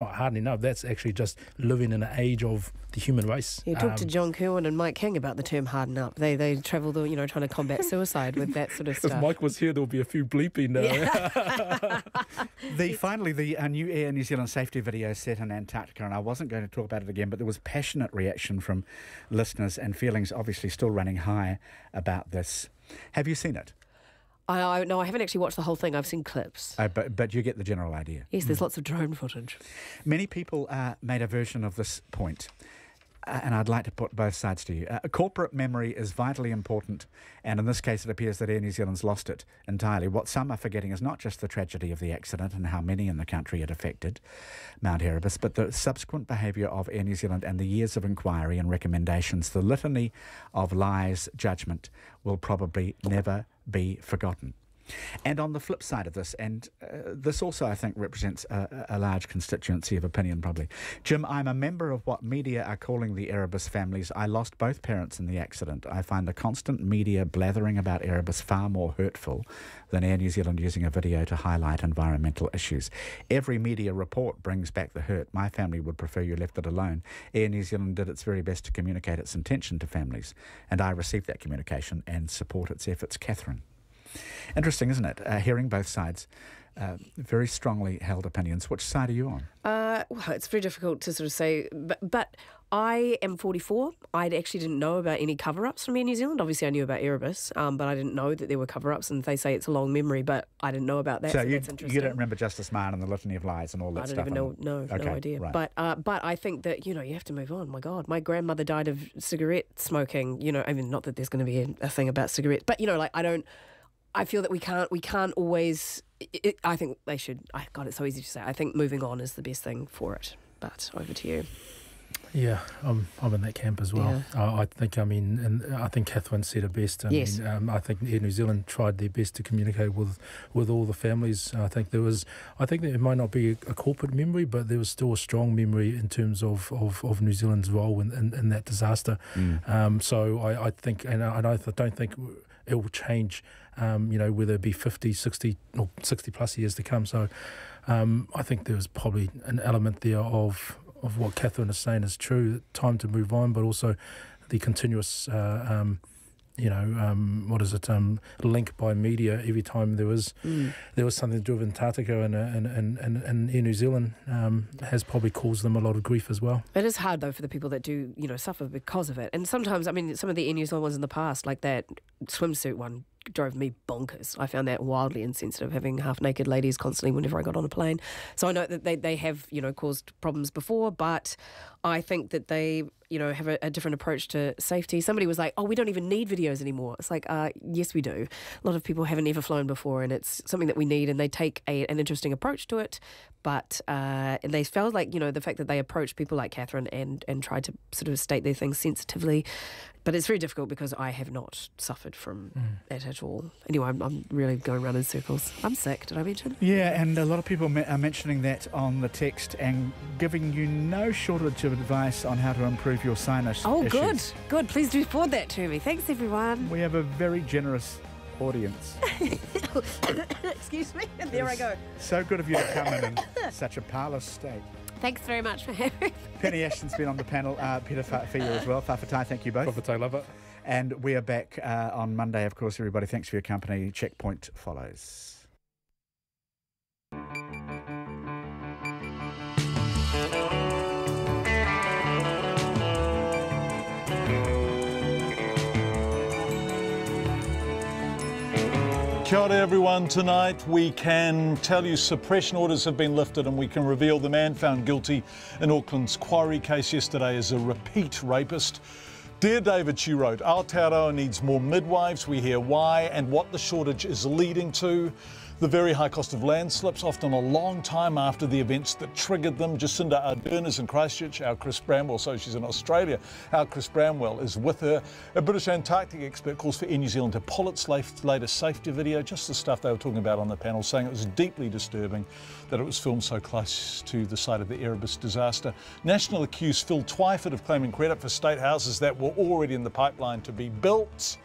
hardening up. That's actually just living in an age of the human race. You talk to John Kerwin and Mike King about the term harden up. They travel the, trying to combat suicide with that sort of stuff. If Mike was here, there would be a few bleeping. Finally, the new Air New Zealand safety video set in Antarctica, and I wasn't going to talk about it again, but there was passionate reaction from listeners and feelings obviously still running high about this. Have you seen it? No, I haven't actually watched the whole thing. I've seen clips. But you get the general idea. Yes, there's lots of drone footage. Many people made a version of this point, and I'd like to put both sides to you. Corporate memory is vitally important, and in this case it appears that Air New Zealand's lost it entirely. What some are forgetting is not just the tragedy of the accident and how many in the country it affected, Mount Erebus, but the subsequent behaviour of Air New Zealand and the years of inquiry and recommendations. The litany of lies, judgment will probably never be forgotten. And on the flip side of this, and this also I think represents a large constituency of opinion probably. Jim, I'm a member of what media are calling the Erebus families. I lost both parents in the accident. I find the constant media blathering about Erebus far more hurtful than Air New Zealand using a video to highlight environmental issues. Every media report brings back the hurt. My family would prefer you left it alone. Air New Zealand did its very best to communicate its intention to families, and I received that communication and support its efforts. Catherine. Interesting, isn't it? Hearing both sides, very strongly held opinions. Which side are you on? Well, it's very difficult to sort of say, but I am 44. I actually didn't know about any cover-ups from Air New Zealand. Obviously, I knew about Erebus, but I didn't know that there were cover-ups, and they say it's a long memory, but I didn't know about that, so that's interesting. You don't remember Justice Marn and the litany of lies and all that stuff? I don't even know, no idea. Right. But I think that, you have to move on. My God, my grandmother died of cigarette smoking, I mean, not that there's going to be a thing about cigarettes, but, I feel that we can't always. I think they should. God, it's so easy to say. I think moving on is the best thing for it. But over to you. Yeah, I'm in that camp as well. Yeah. I think Catherine said it best. Yes. I think Air New Zealand tried their best to communicate with all the families. I think that it might not be a corporate memory, but there was still a strong memory in terms of New Zealand's role in that disaster. So I think, and I don't think it will change, whether it be 50, 60 or 60 plus years to come. So I think there was probably an element there of what Catherine is saying is true, time to move on, but also the continuous, link by media every time there was something to do with Antarctica and Air New Zealand has probably caused them a lot of grief as well. It is hard though for the people that do, suffer because of it. And sometimes, some of the Air New Zealand ones in the past, like that swimsuit one, drove me bonkers. I found that wildly insensitive, having half-naked ladies constantly whenever I got on a plane. So I know that they have, caused problems before, but I think that they, have a different approach to safety. Somebody was like, we don't even need videos anymore. It's like, yes, we do. A lot of people haven't ever flown before, and it's something that we need, and they take an interesting approach to it. But they felt like, the fact that they approached people like Catherine and tried to sort of state their things sensitively. But it's very difficult because I have not suffered from that at all. Anyway, I'm really going around in circles. I'm sick, did I mention? Yeah, and a lot of people are mentioning that on the text and giving you no shortage of advice on how to improve your sinus issues. Good. Please do forward that to me. Thanks, everyone. We have a very generous audience. Excuse me. There I go. So good of you to come in such a parlous state. Thanks very much for having me. Penny Ashton's been on the panel. Peter Fia as well. Whawhatai, thank you both. Whawhatai, love it. And we are back on Monday, of course, everybody. Thanks for your company. Checkpoint follows. Kia ora everyone. Tonight we can tell you suppression orders have been lifted and we can reveal the man found guilty in Auckland's Quarry case yesterday is a repeat rapist. Dear David, she wrote, Aotearoa needs more midwives. We hear why and what the shortage is leading to. The very high cost of land slips, often a long time after the events that triggered them. Jacinda Ardern is in Christchurch. Our Chris Bramwell, so she's in Australia. Our Chris Bramwell is with her. A British Antarctic expert calls for Air New Zealand to pull its latest safety video, just the stuff they were talking about on the panel, saying it was deeply disturbing that it was filmed so close to the site of the Erebus disaster. National accused Phil Twyford of claiming credit for state houses that were already in the pipeline to be built,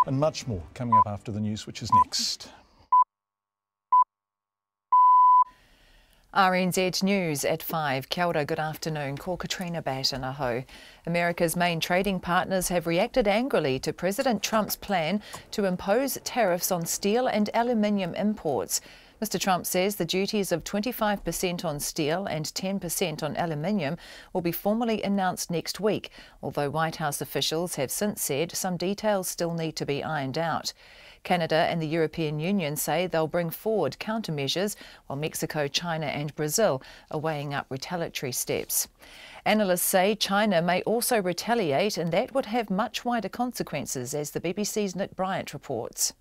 and much more coming up after the news, which is next. RNZ News at 5. Kia ora, good afternoon. Ko Katrina Bat in aho. America's main trading partners have reacted angrily to President Trump's plan to impose tariffs on steel and aluminium imports. Mr. Trump says the duties of 25% on steel and 10% on aluminium will be formally announced next week, although White House officials have since said some details still need to be ironed out. Canada and the European Union say they'll bring forward countermeasures, while Mexico, China and Brazil are weighing up retaliatory steps. Analysts say China may also retaliate, and that would have much wider consequences, as the BBC's Nick Bryant reports.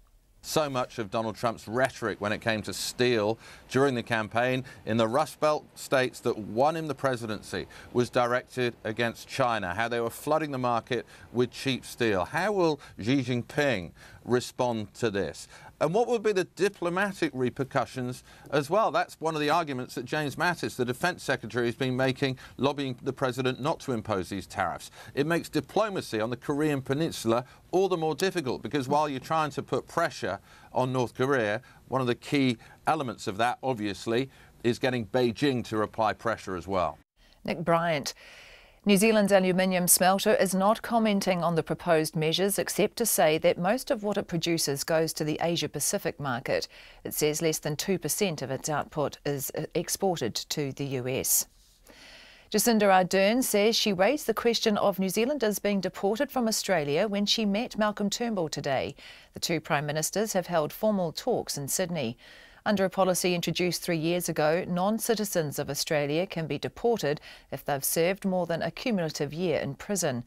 So much of Donald Trump's rhetoric when it came to steel during the campaign in the Rust Belt states that won him the presidency was directed against China, how they were flooding the market with cheap steel. How will Xi Jinping respond to this? And what will be the diplomatic repercussions as well? That's one of the arguments that James Mattis, the Defence Secretary, has been making, lobbying the President not to impose these tariffs. It makes diplomacy on the Korean Peninsula all the more difficult, because while you're trying to put pressure on North Korea, one of the key elements of that, obviously, is getting Beijing to apply pressure as well. Nick Bryant. New Zealand's aluminium smelter is not commenting on the proposed measures, except to say that most of what it produces goes to the Asia-Pacific market. It says less than 2% of its output is exported to the US. Jacinda Ardern says she raised the question of New Zealanders being deported from Australia when she met Malcolm Turnbull today. The two Prime Ministers have held formal talks in Sydney. Under a policy introduced 3 years ago, non-citizens of Australia can be deported if they've served more than a cumulative year in prison.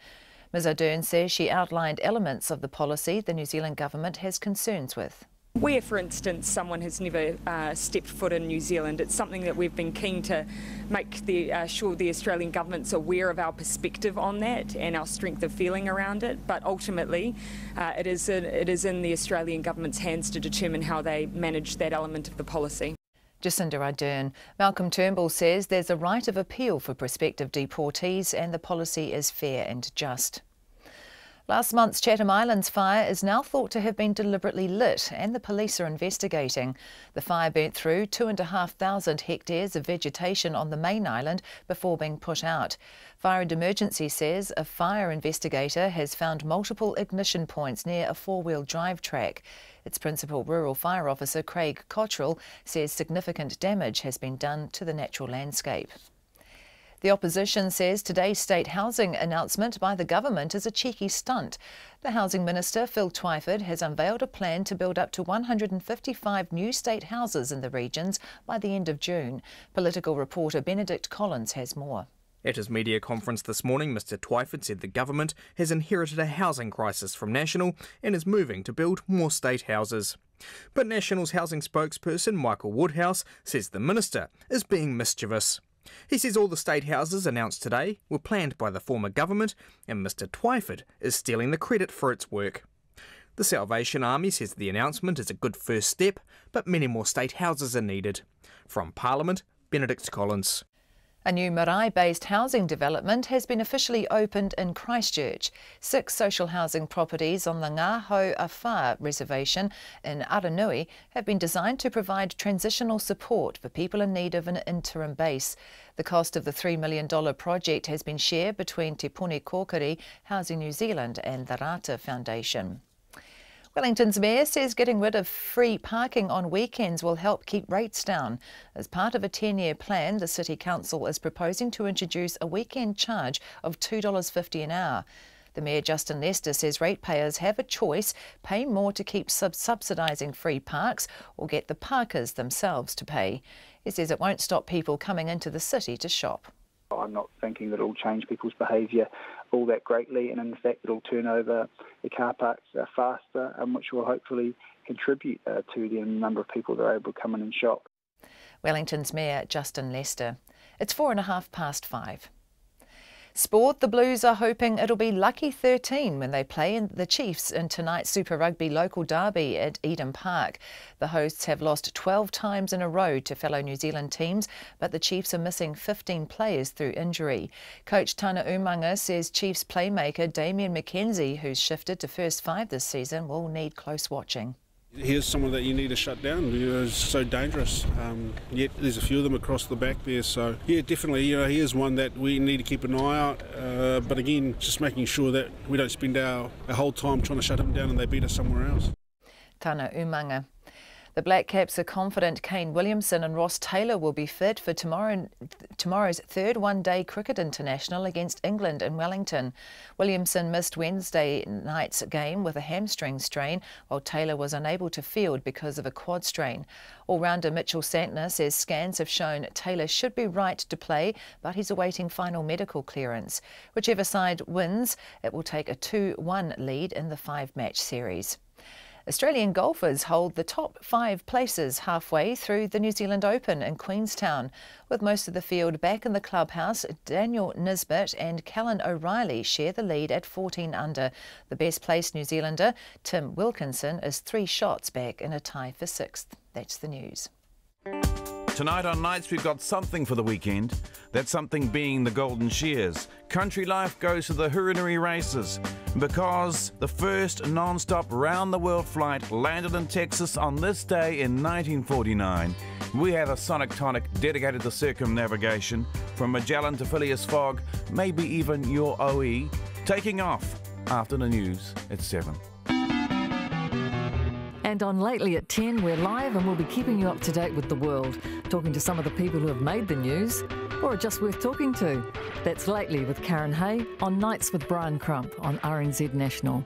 Ms Ardern says she outlined elements of the policy the New Zealand government has concerns with. Where, for instance, someone has never stepped foot in New Zealand, it's something that we've been keen to make sure the Australian government's aware of our perspective on that and our strength of feeling around it. But ultimately, it is in the Australian government's hands to determine how they manage that element of the policy. Jacinda Ardern. Malcolm Turnbull says there's a right of appeal for prospective deportees and the policy is fair and just. Last month's Chatham Islands fire is now thought to have been deliberately lit, and the police are investigating. The fire burnt through 2,500 hectares of vegetation on the main island before being put out. Fire and Emergency says a fire investigator has found multiple ignition points near a four-wheel drive track. Its principal rural fire officer, Craig Cottrell, says significant damage has been done to the natural landscape. The opposition says today's state housing announcement by the government is a cheeky stunt. The Housing Minister, Phil Twyford, has unveiled a plan to build up to 155 new state houses in the regions by the end of June. Political reporter Benedict Collins has more. At his media conference this morning, Mr Twyford said the government has inherited a housing crisis from National and is moving to build more state houses. But National's housing spokesperson, Michael Woodhouse, says the minister is being mischievous. He says all the state houses announced today were planned by the former government, and Mr Twyford is stealing the credit for its work. The Salvation Army says the announcement is a good first step, but many more state houses are needed. From Parliament, Benedict Collins. A new marae-based housing development has been officially opened in Christchurch. 6 social housing properties on the Ngā Hau Awha reservation in Aranui have been designed to provide transitional support for people in need of an interim base. The cost of the $3 million project has been shared between Te Puni Kōkiri, Housing New Zealand and the Rata Foundation. Wellington's mayor says getting rid of free parking on weekends will help keep rates down. As part of a 10-year plan, the City Council is proposing to introduce a weekend charge of $2.50 an hour. The Mayor, Justin Lester, says ratepayers have a choice: pay more to keep subsidising free parks or get the parkers themselves to pay. He says it won't stop people coming into the city to shop. I'm not thinking that it'll change people's behaviour all that greatly, and in fact it'll turn over the car parks faster, which will hopefully contribute to the number of people that are able to come in and shop. Wellington's Mayor Justin Lester. It's 5:04. Sport, the Blues are hoping it'll be lucky 13 when they play the Chiefs in tonight's Super Rugby local derby at Eden Park. The hosts have lost 12 times in a row to fellow New Zealand teams, but the Chiefs are missing 15 players through injury. Coach Tana Umanga says Chiefs playmaker Damien McKenzie, who's shifted to first 5 this season, will need close watching. Here's someone that you need to shut down. It's so dangerous. Yet there's a few of them across the back there. So yeah, definitely. He is one that we need to keep an eye out. But again, just making sure that we don't spend our whole time trying to shut him down and they beat us somewhere else. Tana Umanga. The Black Caps are confident Kane Williamson and Ross Taylor will be fit for tomorrow's third one-day cricket international against England in Wellington. Williamson missed Wednesday night's game with a hamstring strain, while Taylor was unable to field because of a quad strain. All-rounder Mitchell Santner says scans have shown Taylor should be right to play, but he's awaiting final medical clearance. Whichever side wins, it will take a 2-1 lead in the 5-match series. Australian golfers hold the top 5 places halfway through the New Zealand Open in Queenstown. With most of the field back in the clubhouse, Daniel Nisbet and Callan O'Reilly share the lead at 14 under. The best placed New Zealander, Tim Wilkinson, is 3 shots back in a tie for 6th. That's the news. Tonight on Nights, we've got something for the weekend. That something being the Golden Shears. Country Life goes to the Hurinari races because the first non-stop round-the-world flight landed in Texas on this day in 1949. We have a sonic tonic dedicated to circumnavigation from Magellan to Phileas Fogg, maybe even your OE. Taking off after the news at 7. And on Lately at 10, we're live and we'll be keeping you up to date with the world, talking to some of the people who have made the news or are just worth talking to. That's Lately with Karen Hay on Nights with Brian Crump on RNZ National.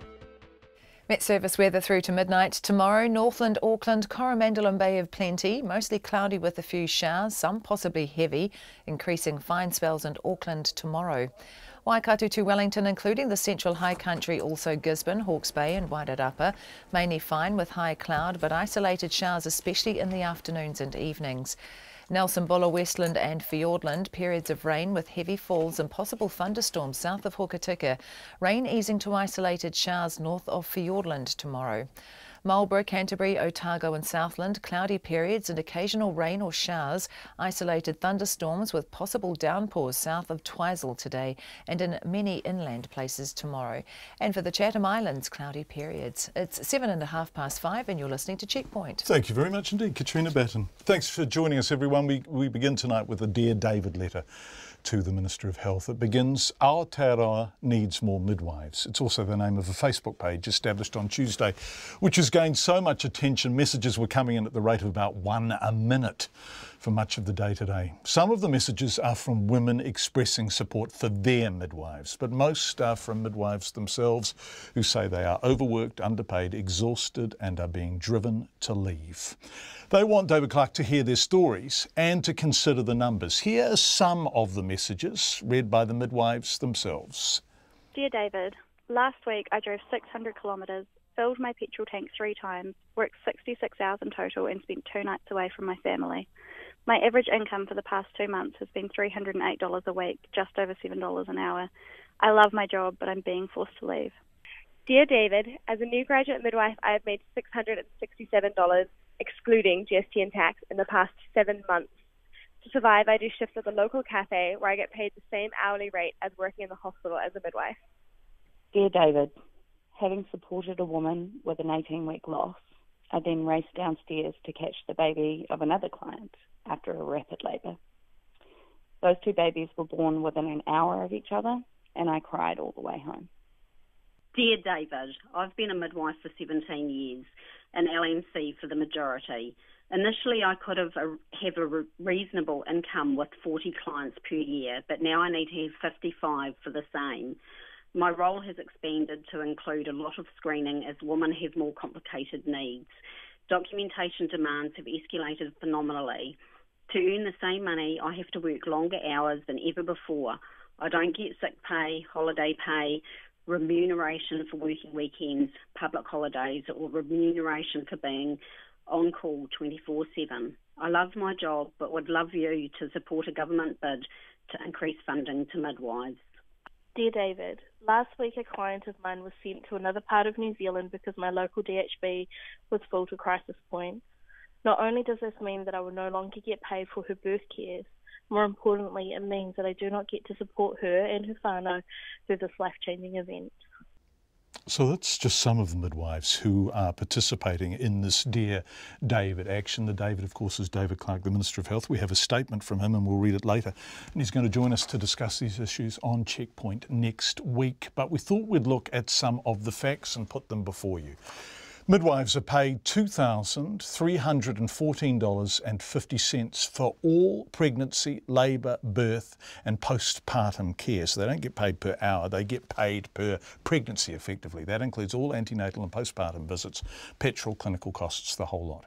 Met Service weather through to midnight tomorrow. Northland, Auckland, Coromandel and Bay of Plenty. Mostly cloudy with a few showers, some possibly heavy. Increasing fine spells in Auckland tomorrow. Waikato to Wellington, including the central high country, also Gisborne, Hawke's Bay and Wairarapa. Mainly fine with high cloud, but isolated showers, especially in the afternoons and evenings. Nelson Buller, Westland and Fiordland, periods of rain with heavy falls and possible thunderstorms south of Hokitika. Rain easing to isolated showers north of Fiordland tomorrow. Marlborough, Canterbury, Otago and Southland, cloudy periods and occasional rain or showers, isolated thunderstorms with possible downpours south of Twizel today and in many inland places tomorrow. And for the Chatham Islands, cloudy periods. It's 5:07 and you're listening to Checkpoint. Thank you very much indeed, Katrina Batten. Thanks for joining us, everyone. We begin tonight with a Dear David letter to the Minister of Health. It begins, Aotearoa needs more midwives. It's also the name of a Facebook page established on Tuesday, which has gained so much attention. Messages were coming in at the rate of about 1 a minute for much of the day today. Some of the messages are from women expressing support for their midwives, but most are from midwives themselves who say they are overworked, underpaid, exhausted and are being driven to leave. They want David Clarke to hear their stories and to consider the numbers. Here are some of the messages read by the midwives themselves. Dear David, last week I drove 600 kilometres, filled my petrol tank 3 times, worked 66 hours in total and spent 2 nights away from my family. My average income for the past 2 months has been $308 a week, just over $7 an hour. I love my job, but I'm being forced to leave. Dear David, as a new graduate midwife, I have made $667, excluding GST and tax, in the past 7 months. To survive, I do shifts at the local cafe where I get paid the same hourly rate as working in the hospital as a midwife. Dear David, having supported a woman with an 18-week loss, I then raced downstairs to catch the baby of another client after a rapid labour. Those 2 babies were born within an hour of each other, and I cried all the way home. Dear David, I've been a midwife for 17 years, and LNC for the majority. Initially, I could have a reasonable income with 40 clients per year, but now I need to have 55 for the same. My role has expanded to include a lot of screening as women have more complicated needs. Documentation demands have escalated phenomenally. To earn the same money, I have to work longer hours than ever before. I don't get sick pay, holiday pay, remuneration for working weekends, public holidays, or remuneration for being on call 24/7. I love my job, but would love you to support a government bid to increase funding to midwives. Dear David, last week a client of mine was sent to another part of New Zealand because my local DHB was full to crisis point. Not only does this mean that I will no longer get paid for her birth cares, more importantly, it means that I do not get to support her and her whānau through this life-changing event. So that's just some of the midwives who are participating in this Dear David action. The David, of course, is David Clarke, the Minister of Health. We have a statement from him and we'll read it later. And he's going to join us to discuss these issues on Checkpoint next week. But we thought we'd look at some of the facts and put them before you. Midwives are paid $2,314.50 for all pregnancy, labour, birth and postpartum care. So they don't get paid per hour, they get paid per pregnancy effectively. That includes all antenatal and postpartum visits, petrol, clinical costs, the whole lot.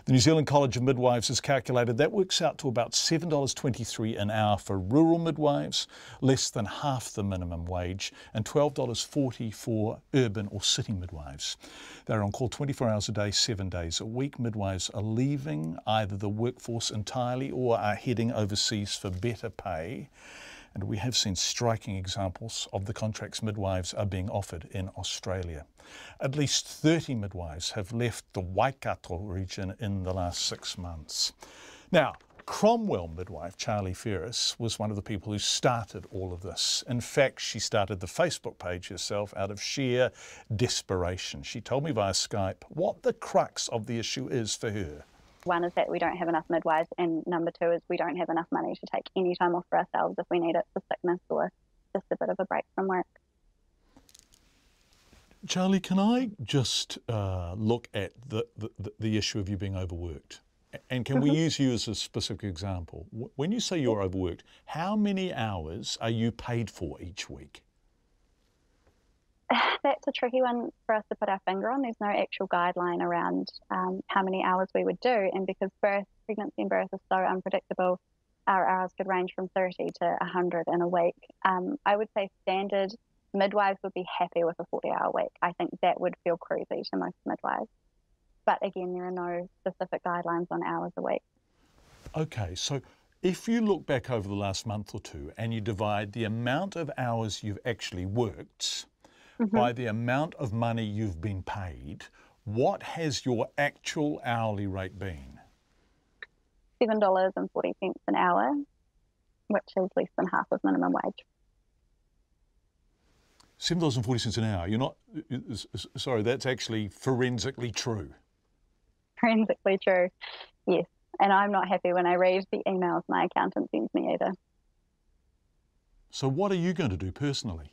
The New Zealand College of Midwives has calculated that works out to about $7.23 an hour for rural midwives, less than half the minimum wage, and $12.40 for urban or city midwives. They're on call 24 hours a day, 7 days a week. Midwives are leaving either the workforce entirely or are heading overseas for better pay. And we have seen striking examples of the contracts midwives are being offered in Australia. At least 30 midwives have left the Waikato region in the last 6 months. Now, Cromwell midwife Charlie Ferris was one of the people who started all of this. In fact, she started the Facebook page herself out of sheer desperation. She told me via Skype what the crux of the issue is for her. One is that we don't have enough midwives, and number two is we don't have enough money to take any time off for ourselves if we need it for sickness or just a bit of a break from work. Charlie, can I just look at the issue of you being overworked? And can we use you as a specific example? When you say you're overworked, how many hours are you paid for each week? That's a tricky one for us to put our finger on. There's no actual guideline around how many hours we would do. And because pregnancy and birth is so unpredictable, our hours could range from 30 to 100 in a week. I would say standard midwives would be happy with a 40-hour week. I think that would feel crazy to most midwives. But again, there are no specific guidelines on hours a week. Okay, so if you look back over the last month or two and you divide the amount of hours you've actually worked by the amount of money you've been paid, what has your actual hourly rate been? $7.40 an hour, which is less than half of minimum wage. $7.40 an hour. You're not, sorry, that's actually forensically true. Forensically true, yes. And I'm not happy when I read the emails my accountant sends me either. So what are you going to do personally?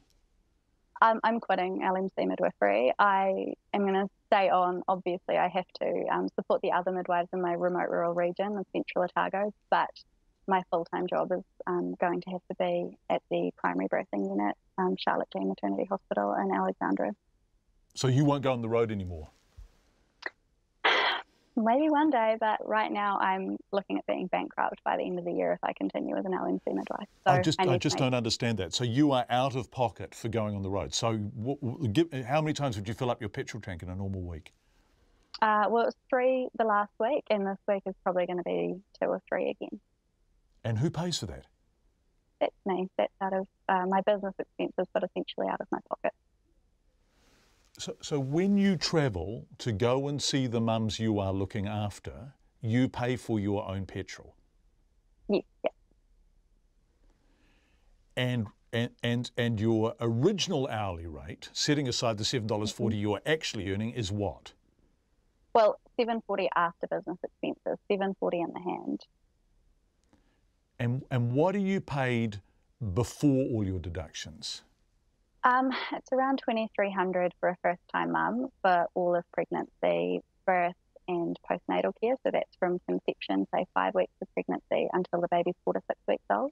I'm quitting LMC midwifery. I am going to stay on. Obviously, I have to support the other midwives in my remote rural region of Central Otago, but my full-time job is going to have to be at the primary birthing unit, Charlotte G Maternity Hospital in Alexandra. So you won't go on the road anymore? Maybe one day, but right now I'm looking at being bankrupt by the end of the year if I continue as an LMC midwife. So I just don't understand that. So you are out of pocket for going on the road. So how many times would you fill up your petrol tank in a normal week? Well, it was 3 the last week, and this week is probably going to be 2 or 3 again. And who pays for that? That's me. That's out of my business expenses, but essentially out of my pocket. So when you travel to go and see the mums you are looking after, you pay for your own petrol? Yes. And your original hourly rate, setting aside the $7.40 you're actually earning, is what? Well, $7.40 after business expenses, $7.40 in the hand. And what are you paid before all your deductions? It's around $2,300 for a first-time mum for all of pregnancy, birth and postnatal care. So that's from conception, say 5 weeks of pregnancy, until the baby's 4 to 6 weeks old.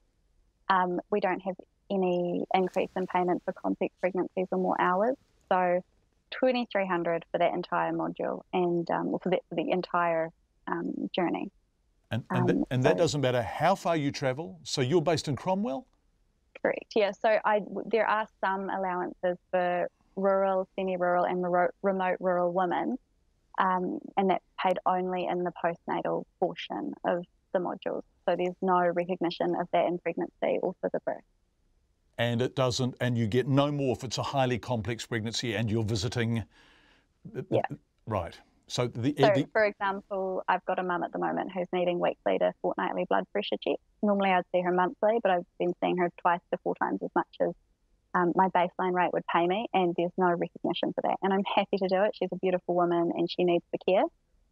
We don't have any increase in payment for complex pregnancies or more hours. So $2,300 for that entire module and for the entire journey. And that doesn't matter how far you travel? So you're based in Cromwell? Correct, yeah. So there are some allowances for rural, semi-rural and remote rural women, and that's paid only in the postnatal portion of the modules. So there's no recognition of that in pregnancy or for the birth. And it doesn't, and you get no more if it's a highly complex pregnancy and you're visiting? Yeah. Right. So, for example, I've got a mum at the moment who's needing weekly to fortnightly blood pressure checks. Normally I'd see her monthly, but I've been seeing her 2 to 4 times as much as my baseline rate would pay me, and there's no recognition for that. And I'm happy to do it. She's a beautiful woman and she needs the care,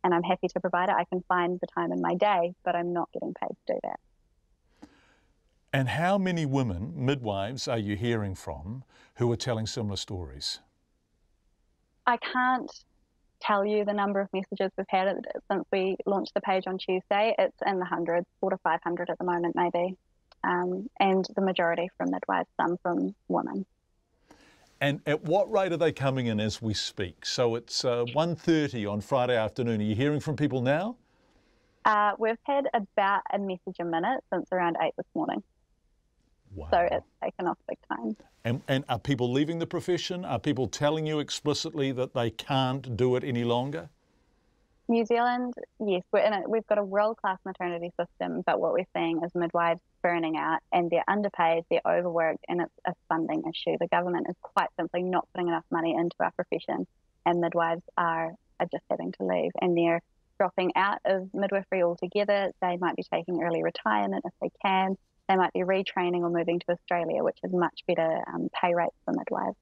and I'm happy to provide it. I can find the time in my day, but I'm not getting paid to do that. And how many women, midwives, are you hearing from who are telling similar stories? I can't tell you the number of messages we've had since we launched the page on Tuesday. It's in the hundreds, 400 to 500 at the moment, maybe. And the majority from midwives, some from women. And at what rate are they coming in as we speak? So it's 1:30 on Friday afternoon. Are you hearing from people now? We've had about a message a minute since around 8 this morning. Wow. So it's taken off big time. And are people leaving the profession? Are people telling you explicitly that they can't do it any longer? New Zealand, yes, we've got a world-class maternity system, but what we're seeing is midwives burning out, and they're underpaid, they're overworked, and it's a funding issue. The government is quite simply not putting enough money into our profession, and midwives are just having to leave, and they're dropping out of midwifery altogether. They might be taking early retirement if they can. They might be retraining or moving to Australia, which is much better pay rates for midwives.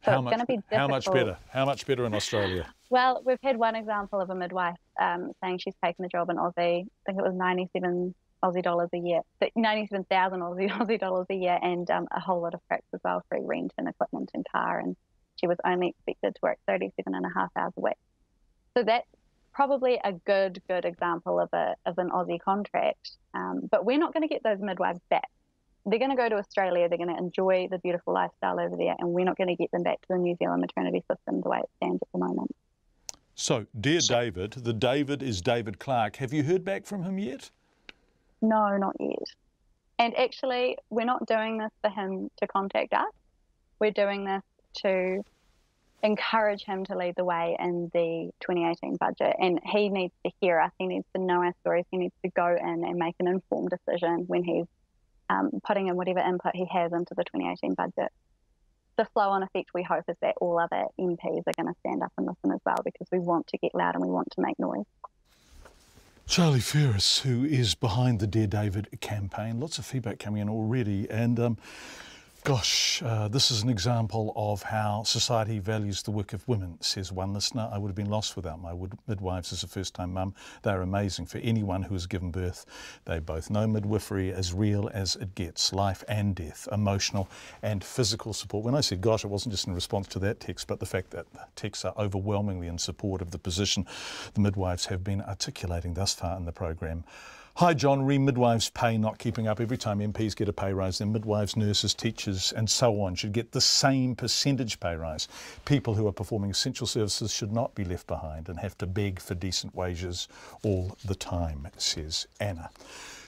So it's going to be difficult. How much better? How much better in Australia? Well, we've had one example of a midwife saying she's taken the job in Aussie. I think it was 97 Aussie dollars a year, 97,000 Aussie dollars a year, and a whole lot of perks as well, free rent and equipment and car. And she was only expected to work 37.5 hours a week. So that's probably a good example of an Aussie contract. But we're not going to get those midwives back. They're going to go to Australia, they're going to enjoy the beautiful lifestyle over there, and we're not going to get them back to the New Zealand maternity system the way it stands at the moment. So, dear David, the David is David Clarke. Have you heard back from him yet? No, not yet. And actually, we're not doing this for him to contact us. We're doing this to encourage him to lead the way in the 2018 budget. And he needs to hear us. He needs to know our stories. He needs to go in and make an informed decision when he's putting in whatever input he has into the 2018 budget. The flow-on effect, we hope, is that all other MPs are going to stand up and listen as well, because we want to get loud and we want to make noise. Charlie Ferris, who is behind the Dear David campaign. Lots of feedback coming in already. And gosh, this is an example of how society values the work of women, says one listener. I would have been lost without my midwives as a first-time mum. They're amazing for anyone who has given birth. They both know midwifery as real as it gets, life and death, emotional and physical support. When I said gosh, it wasn't just in response to that text, but the fact that texts are overwhelmingly in support of the position the midwives have been articulating thus far in the program. Hi John, midwives' pay not keeping up. Every time MPs get a pay rise, then midwives, nurses, teachers and so on should get the same percentage pay rise. People who are performing essential services should not be left behind and have to beg for decent wages all the time, says Anna.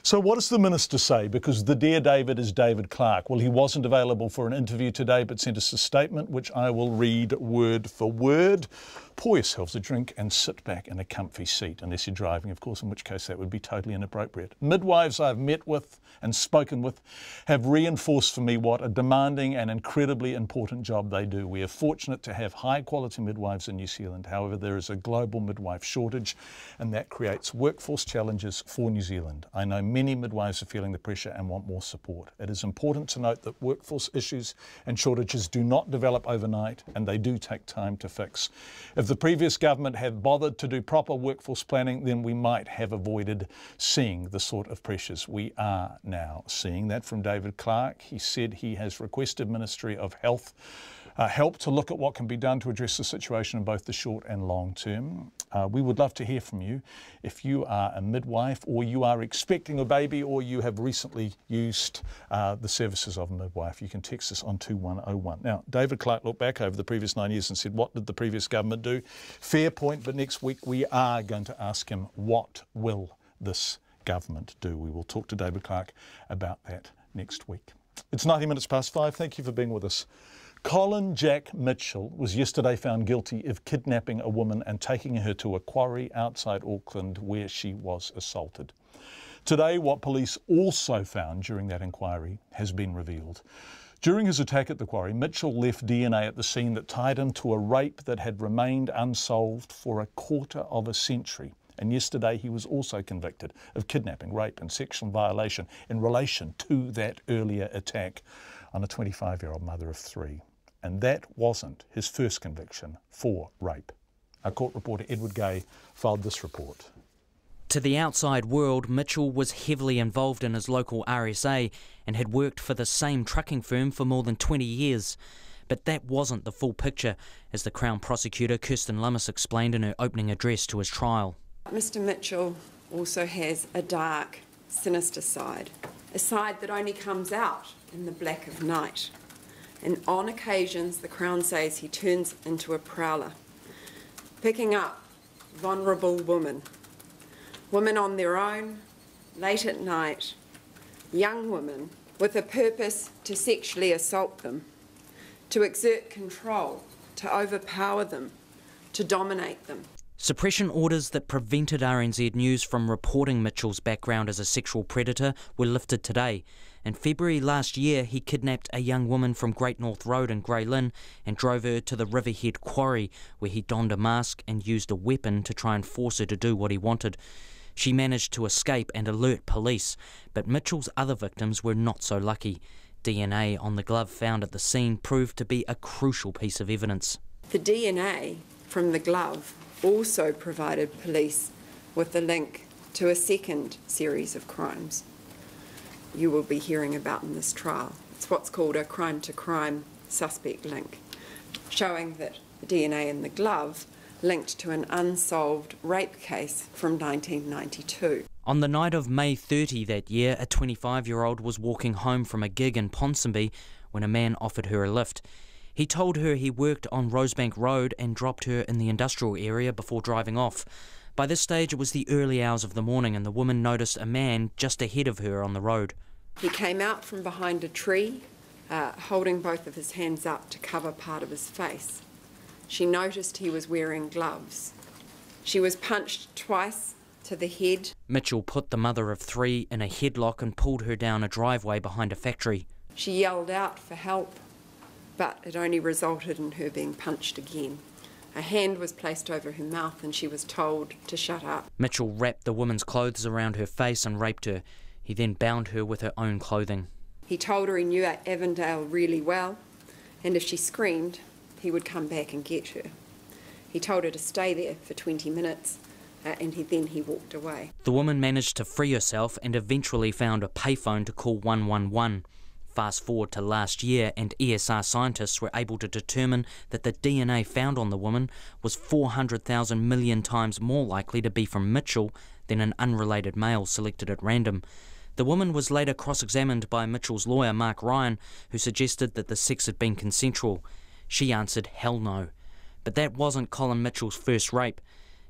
So what does the Minister say? Because the Dear David is David Clarke. Well, he wasn't available for an interview today, but sent us a statement which I will read word for word. Pour yourselves a drink and sit back in a comfy seat, unless you're driving, of course, in which case that would be totally inappropriate. Midwives I've met with and spoken with have reinforced for me what a demanding and incredibly important job they do. We are fortunate to have high-quality midwives in New Zealand. However, there is a global midwife shortage, and that creates workforce challenges for New Zealand. I know many midwives are feeling the pressure and want more support. It is important to note that workforce issues and shortages do not develop overnight, and they do take time to fix. If the previous government had bothered to do proper workforce planning, then we might have avoided seeing the sort of pressures we are now seeing. That from David Clarke. He said he has requested Ministry of Health help to look at what can be done to address the situation in both the short and long term. We would love to hear from you. If you are a midwife, or you are expecting a baby, or you have recently used the services of a midwife, you can text us on 2101. Now, David Clarke looked back over the previous 9 years and said, what did the previous government do? Fair point, but next week we are going to ask him, what will this government do? We will talk to David Clarke about that next week. It's 90 minutes past 5. Thank you for being with us. Colin Jack Mitchell was yesterday found guilty of kidnapping a woman and taking her to a quarry outside Auckland where she was assaulted. Today, what police also found during that inquiry has been revealed. During his attack at the quarry, Mitchell left DNA at the scene that tied him to a rape that had remained unsolved for a quarter of a century. And yesterday he was also convicted of kidnapping, rape and sexual violation in relation to that earlier attack. on a 25-year-old mother of 3. And that wasn't his first conviction for rape. Our court reporter Edward Gay filed this report. To the outside world, Mitchell was heavily involved in his local RSA and had worked for the same trucking firm for more than 20 years. But that wasn't the full picture, as the Crown prosecutor Kirsten Lummis explained in her opening address to his trial. Mr Mitchell also has a dark, sinister side, a side that only comes out in the black of night. And on occasions, the Crown says he turns into a prowler, picking up vulnerable women on their own, late at night, young women, with a purpose to sexually assault them, to exert control, to overpower them, to dominate them. Suppression orders that prevented RNZ News from reporting Mitchell's background as a sexual predator were lifted today. In February last year, he kidnapped a young woman from Great North Road in Grey Lynn and drove her to the Riverhead Quarry, where he donned a mask and used a weapon to try and force her to do what he wanted. She managed to escape and alert police, but Mitchell's other victims were not so lucky. DNA on the glove found at the scene proved to be a crucial piece of evidence. The DNA from the glove also provided police with a link to a second series of crimes you will be hearing about in this trial. It's what's called a crime-to-crime suspect link, showing that the DNA in the glove linked to an unsolved rape case from 1992. On the night of May 30 that year, a 25-year-old was walking home from a gig in Ponsonby when a man offered her a lift. He told her he worked on Rosebank Road and dropped her in the industrial area before driving off. By this stage, it was the early hours of the morning and the woman noticed a man just ahead of her on the road. He came out from behind a tree, holding both of his hands up to cover part of his face. She noticed he was wearing gloves. She was punched twice to the head. Mitchell put the mother of 3 in a headlock and pulled her down a driveway behind a factory. She yelled out for help, but it only resulted in her being punched again. A hand was placed over her mouth and she was told to shut up. Mitchell wrapped the woman's clothes around her face and raped her. He then bound her with her own clothing. He told her he knew Avondale really well, and if she screamed, he would come back and get her. He told her to stay there for 20 minutes, and then he walked away. The woman managed to free herself and eventually found a payphone to call 111. Fast forward to last year, and ESR scientists were able to determine that the DNA found on the woman was 400,000 million times more likely to be from Mitchell than an unrelated male selected at random. The woman was later cross-examined by Mitchell's lawyer, Mark Ryan, who suggested that the sex had been consensual. She answered hell no. But that wasn't Colin Mitchell's first rape.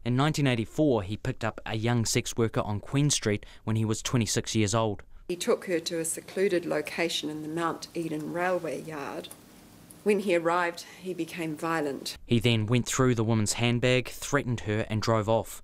In 1984, he picked up a young sex worker on Queen Street when he was 26 years old. He took her to a secluded location in the Mount Eden railway yard. When he arrived, he became violent. He then went through the woman's handbag, threatened her and drove off.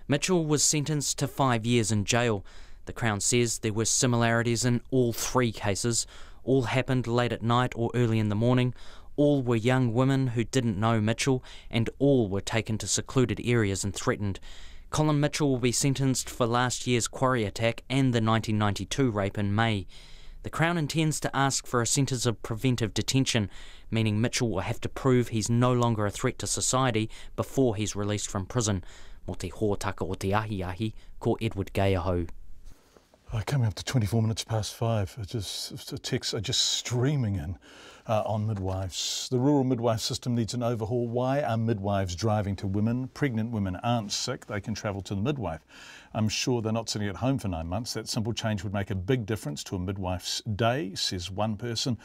Mitchell was sentenced to 5 years in jail. The Crown says there were similarities in all 3 cases. All happened late at night or early in the morning. All were young women who didn't know Mitchell, and all were taken to secluded areas and threatened. Colin Mitchell will be sentenced for last year's quarry attack and the 1992 rape in May. The Crown intends to ask for a sentence of preventive detention, meaning Mitchell will have to prove he's no longer a threat to society before he's released from prison. Mo te hōtaka o te ahi, ko Edward Gay ahau. Coming up to 24 minutes past 5, texts are just streaming in on midwives. The rural midwife system needs an overhaul. Why are midwives driving to women? Pregnant women aren't sick, they can travel to the midwife. I'm sure they're not sitting at home for 9 months. That simple change would make a big difference to a midwife's day, says one person.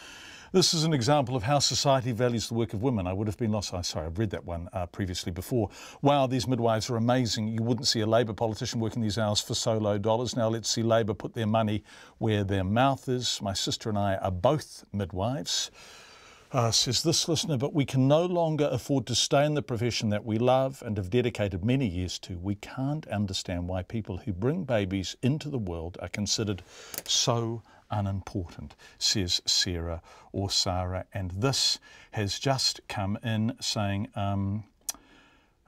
This is an example of how society values the work of women. I would have been lost. Sorry, I've read that one previously before. Wow, these midwives are amazing. You wouldn't see a Labour politician working these hours for so low dollars. Now let's see Labour put their money where their mouth is. My sister and I are both midwives. Says this listener, but we can no longer afford to stay in the profession that we love and have dedicated many years to. We can't understand why people who bring babies into the world are considered so unimportant, says Sarah or Sarah. And this has just come in saying,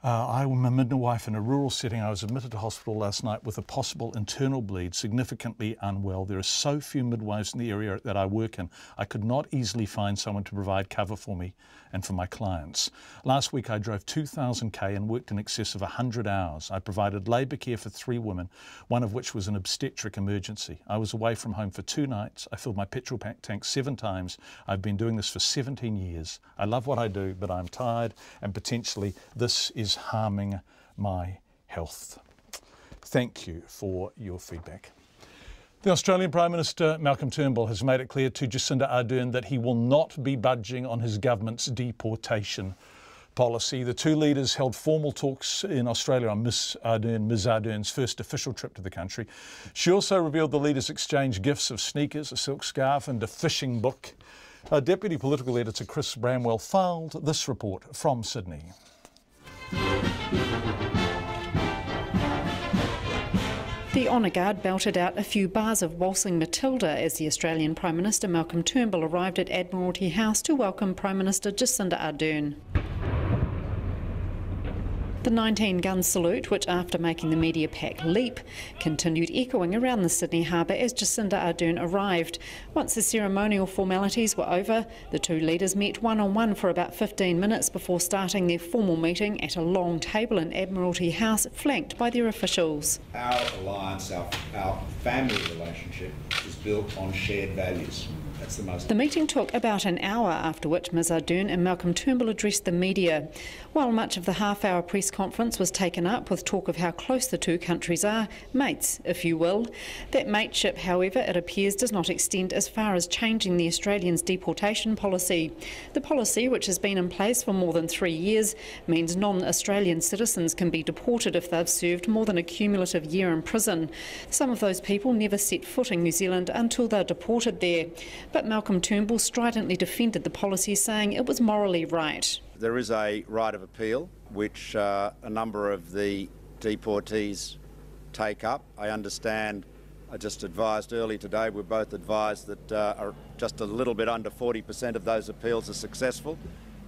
I'm a midwife in a rural setting. I was admitted to hospital last night with a possible internal bleed, significantly unwell. There are so few midwives in the area that I work in. I could not easily find someone to provide cover for me and for my clients. Last week I drove 2,000 and worked in excess of 100 hours. I provided labour care for 3 women, one of which was an obstetric emergency. I was away from home for 2 nights. I filled my petrol tank 7 times. I've been doing this for 17 years. I love what I do, but I'm tired, and potentially this is harming my health. Thank you for your feedback. The Australian Prime Minister Malcolm Turnbull has made it clear to Jacinda Ardern that he will not be budging on his government's deportation policy. The two leaders held formal talks in Australia on Ms Ardern's first official trip to the country. She also revealed the leaders exchanged gifts of sneakers, a silk scarf and a fishing book. Our Deputy Political Editor Chris Bramwell filed this report from Sydney. The Honour Guard belted out a few bars of Waltzing Matilda as the Australian Prime Minister Malcolm Turnbull arrived at Admiralty House to welcome Prime Minister Jacinda Ardern. The 19-gun salute, which after making the media pack leap, continued echoing around the Sydney harbour as Jacinda Ardern arrived. Once the ceremonial formalities were over, the two leaders met one-on-one for about 15 minutes before starting their formal meeting at a long table in Admiralty House, flanked by their officials. Our alliance, our family relationship is built on shared values. That's the most. The meeting took about an hour, after which Ms Ardern and Malcolm Turnbull addressed the media. While much of the half-hour press conference was taken up with talk of how close the two countries are, mates, if you will. That mateship, however, it appears does not extend as far as changing the Australians' deportation policy. The policy, which has been in place for more than 3 years, means non-Australian citizens can be deported if they've served more than a cumulative year in prison. Some of those people never set foot in New Zealand until they're deported there. But Malcolm Turnbull stridently defended the policy, saying it was morally right. There is a right of appeal, which a number of the deportees take up. I understand, I just advised early today, we're both advised that are just a little bit under 40% of those appeals are successful.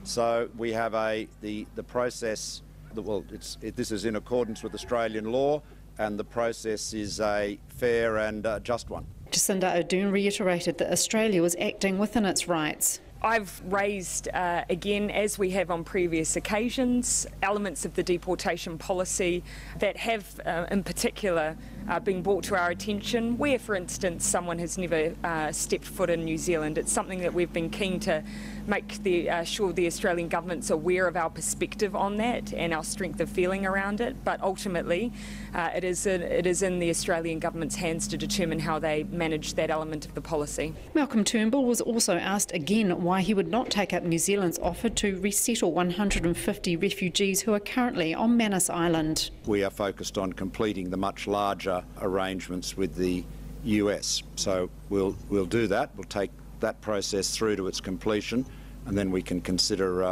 So we have the process, this is in accordance with Australian law, and the process is a fair and just one. Jacinda Ardern reiterated that Australia was acting within its rights. I've raised, again, as we have on previous occasions, elements of the deportation policy that have, in particular, been brought to our attention where, for instance, someone has never stepped foot in New Zealand. It's something that we've been keen to make sure the Australian government's aware of our perspective on that and our strength of feeling around it. But ultimately, it is in the Australian government's hands to determine how they manage that element of the policy. Malcolm Turnbull was also asked again why he would not take up New Zealand's offer to resettle 150 refugees who are currently on Manus Island. We are focused on completing the much larger arrangements with the US. So we'll do that. We'll take that process through to its completion, and then we can consider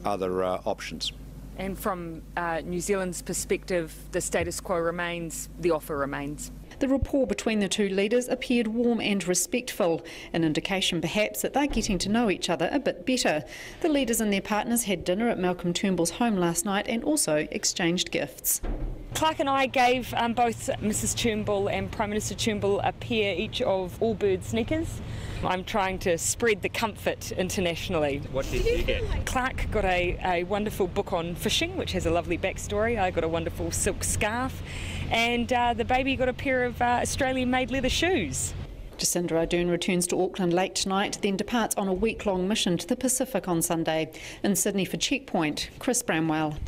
other options. And from New Zealand's perspective, the status quo remains, the offer remains. The rapport between the two leaders appeared warm and respectful, an indication perhaps that they're getting to know each other a bit better. The leaders and their partners had dinner at Malcolm Turnbull's home last night and also exchanged gifts. Clarke and I gave both Mrs Turnbull and Prime Minister Turnbull a pair each of Allbirds sneakers. I'm trying to spread the comfort internationally. What did you get? Clarke got a wonderful book on fishing, which has a lovely backstory. I got a wonderful silk scarf, and the baby got a pair of Australian-made leather shoes. Jacinda Ardern returns to Auckland late tonight, then departs on a week-long mission to the Pacific on Sunday. In Sydney for Checkpoint, Chris Bramwell.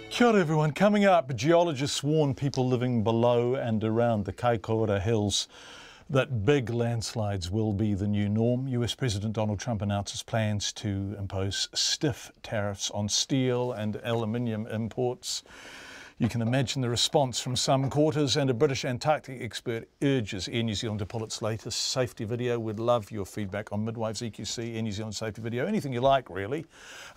Kia ora everyone. Coming up, geologists warn people living below and around the Kaikoura Hills that big landslides will be the new norm. US President Donald Trump announces plans to impose stiff tariffs on steel and aluminium imports. You can imagine the response from some quarters, and a British Antarctic expert urges Air New Zealand to pull its latest safety video. We'd love your feedback on Midwives EQC, Air New Zealand safety video, anything you like really.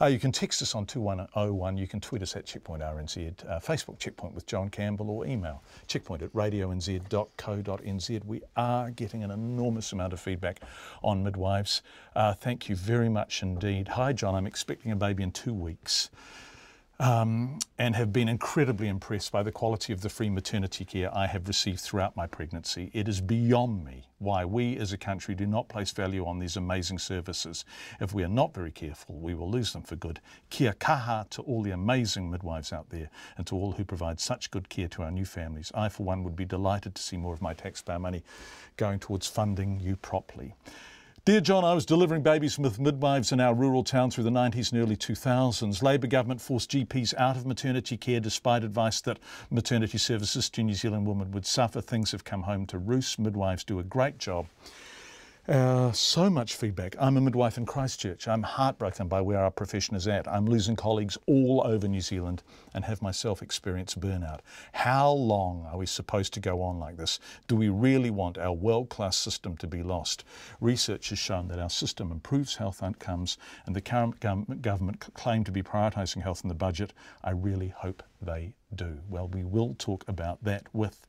You can text us on 2101, you can tweet us at Checkpoint RNZ, Facebook Checkpoint with John Campbell, or email checkpoint@radionz.co.nz. We are getting an enormous amount of feedback on midwives. Thank you very much indeed. Hi John, I'm expecting a baby in 2 weeks. And have been incredibly impressed by the quality of the free maternity care I have received throughout my pregnancy. It is beyond me why we as a country do not place value on these amazing services. If we are not very careful, we will lose them for good. Kia kaha to all the amazing midwives out there, and to all who provide such good care to our new families. I, for one, would be delighted to see more of my taxpayer money going towards funding you properly. Dear John, I was delivering babies with midwives in our rural town through the 90s and early 2000s. Labor government forced GPs out of maternity care despite advice that maternity services to New Zealand women would suffer. Things have come home to roost. Midwives do a great job. So much feedback. I'm a midwife in Christchurch. I'm heartbroken by where our profession is at. I'm losing colleagues all over New Zealand and have myself experienced burnout. How long are we supposed to go on like this? Do we really want our world-class system to be lost? Research has shown that our system improves health outcomes, and the current government claim to be prioritising health in the budget. I really hope they do. Well, we will talk about that with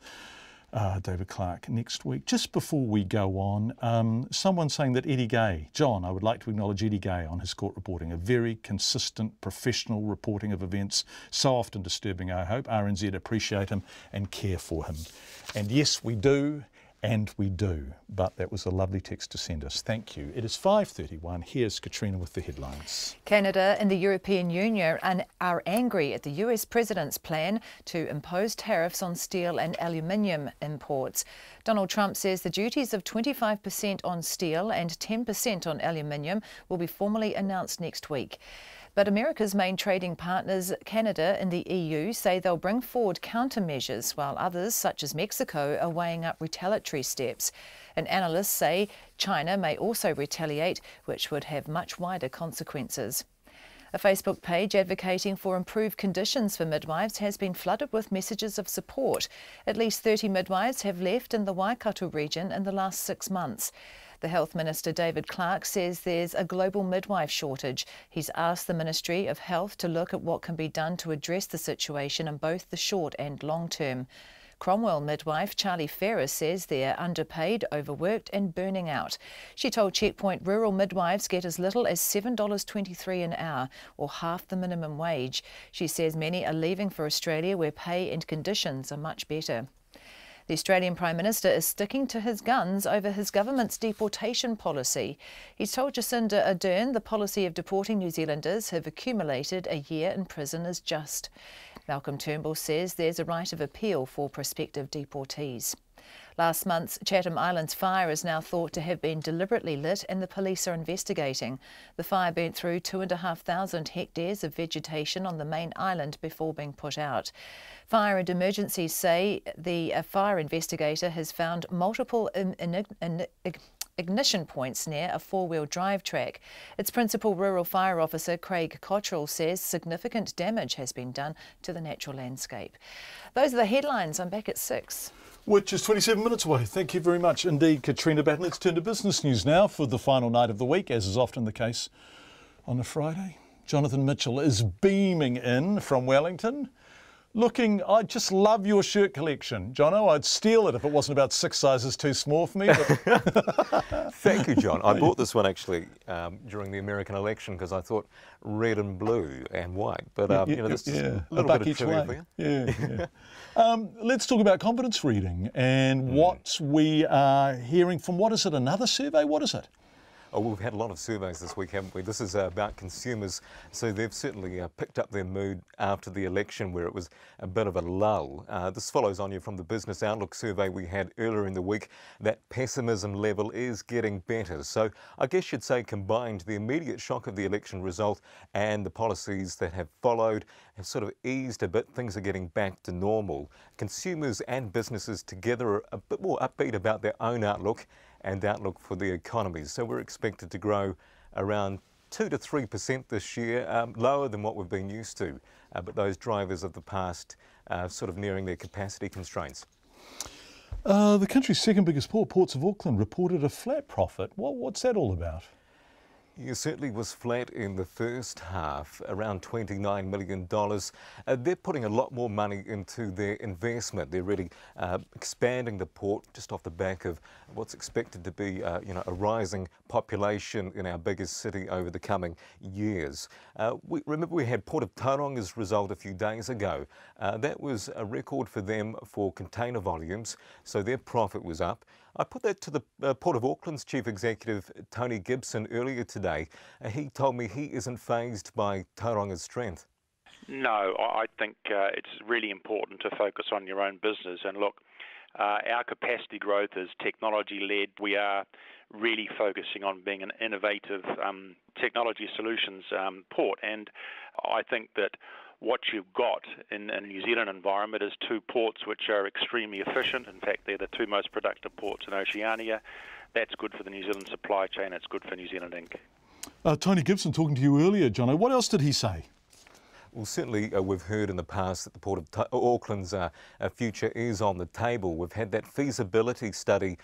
David Clarke next week. Just before we go on, someone saying that Eddie Gay, John, I would like to acknowledge Eddie Gay on his court reporting, a very consistent professional reporting of events, so often disturbing. I hope RNZ appreciate him and care for him. And yes, we do. And we do, but that was a lovely text to send us. Thank you. It is 5:31. Here's Katrina with the headlines. Canada and the European Union are angry at the US president's plan to impose tariffs on steel and aluminium imports. Donald Trump says the duties of 25% on steel and 10% on aluminium will be formally announced next week. But America's main trading partners, Canada and the EU, say they'll bring forward countermeasures, while others, such as Mexico, are weighing up retaliatory steps. And analysts say China may also retaliate, which would have much wider consequences. A Facebook page advocating for improved conditions for midwives has been flooded with messages of support. At least 30 midwives have left in the Waikato region in the last 6 months. The Health Minister, David Clarke, says there's a global midwife shortage. He's asked the Ministry of Health to look at what can be done to address the situation in both the short and long term. Cromwell midwife Charlie Ferris says they're underpaid, overworked and burning out. She told Checkpoint rural midwives get as little as $7.23 an hour, or half the minimum wage. She says many are leaving for Australia, where pay and conditions are much better. The Australian Prime Minister is sticking to his guns over his government's deportation policy. He's told Jacinda Ardern the policy of deporting New Zealanders who have accumulated a year in prison is just. Malcolm Turnbull says there's a right of appeal for prospective deportees. Last month's Chatham Islands fire is now thought to have been deliberately lit, and the police are investigating. The fire burnt through 2,500 hectares of vegetation on the main island before being put out. Fire and emergencies say the fire investigator has found multiple ignition points near a four-wheel drive track. Its principal rural fire officer, Craig Cottrell, says significant damage has been done to the natural landscape. Those are the headlines. I'm back at 6. Which is 27 minutes away. Thank you very much indeed, Katrina Batten. Let's turn to business news now for the final night of the week, as is often the case on a Friday. Jonathan Mitchell is beaming in from Wellington. I just love your shirt collection, Jono. I'd steal it if it wasn't about 6 sizes too small for me. But Thank you, John. I bought this one actually during the American election because I thought red and blue and white. But this is a little bit of trivia for you. Let's talk about confidence reading and what we are hearing from, what is it, another survey? What is it? Oh, we've had a lot of surveys this week, haven't we? This is about consumers, so they've certainly picked up their mood after the election, where it was a bit of a lull. This follows on from the Business Outlook survey we had earlier in the week. That pessimism level is getting better. So I guess you'd say, combined, the immediate shock of the election result and the policies that have followed have sort of eased a bit. Things are getting back to normal. Consumers and businesses together are a bit more upbeat about their own outlook and outlook for the economy. So we're expected to grow around 2 to 3% this year, lower than what we've been used to. But those drivers of the past sort of nearing their capacity constraints. The country's second biggest port, Ports of Auckland, reported a flat profit. What's that all about? It certainly was flat in the first half, around $29 million. They're putting a lot more money into their investment. They're really expanding the port just off the back of what's expected to be a rising population in our biggest city over the coming years. Remember we had Port of Tauranga's result a few days ago. That was a record for them for container volumes, so their profit was up. I put that to the Port of Auckland's Chief Executive, Tony Gibson, earlier today. He told me he isn't fazed by Tauranga's strength. No, I think it's really important to focus on your own business. And look, our capacity growth is technology-led. We are really focusing on being an innovative technology solutions port. And I think that what you've got in a New Zealand environment is two ports which are extremely efficient. In fact, they're the two most productive ports in Oceania. That's good for the New Zealand supply chain. It's good for New Zealand Inc. Tony Gibson talking to you earlier, Jono. What else did he say? Well, certainly we've heard in the past that the Port of Auckland's future is on the table. We've had that feasibility study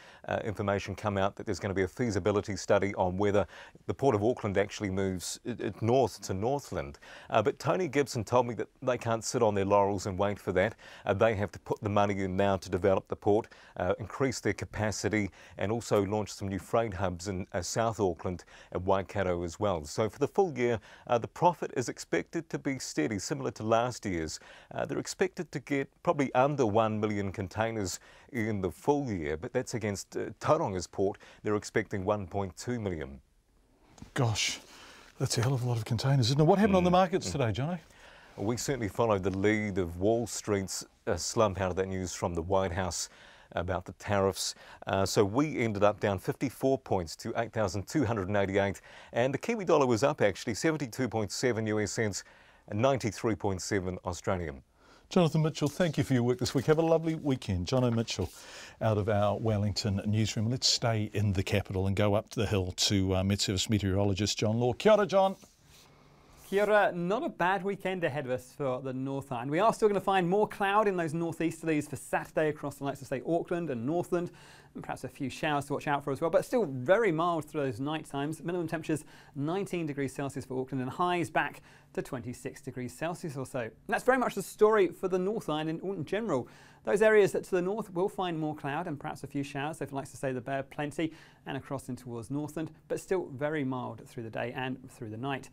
information come out that there's going to be a feasibility study on whether the Port of Auckland actually moves north to Northland. But Tony Gibson told me that they can't sit on their laurels and wait for that. They have to put the money in now to develop the port, increase their capacity, and also launch some new freight hubs in South Auckland and Waikato as well. So for the full year, the profit is expected to be steady, similar to last year's. They're expected to get probably under 1 million containers in the full year, but that's against Tauranga's port. They're expecting 1.2 million. Gosh, that's a hell of a lot of containers, isn't it? What happened on the markets today, Johnny? Well, we certainly followed the lead of Wall Street's slump out of that news from the White House about the tariffs. So we ended up down 54 points to 8,288, and the Kiwi dollar was up actually 72.7 US cents and 93.7 Australian. Jonathan Mitchell, thank you for your work this week. Have a lovely weekend. Jono Mitchell out of our Wellington newsroom. Let's stay in the capital and go up to the hill to Met Service meteorologist John Law. Kia ora, John. Kia ora. Not a bad weekend ahead of us for the North Island. We are still going to find more cloud in those northeasterlies for Saturday across the likes of, say, Auckland and Northland, and perhaps a few showers to watch out for as well, but still very mild through those night times. Minimum temperatures 19 degrees Celsius for Auckland and highs back to 26 degrees Celsius or so. And that's very much the story for the North Island in general. Those areas that to the north will find more cloud and perhaps a few showers, so if you like to say the Bear, plenty, and across in towards Northland, but still very mild through the day and through the night.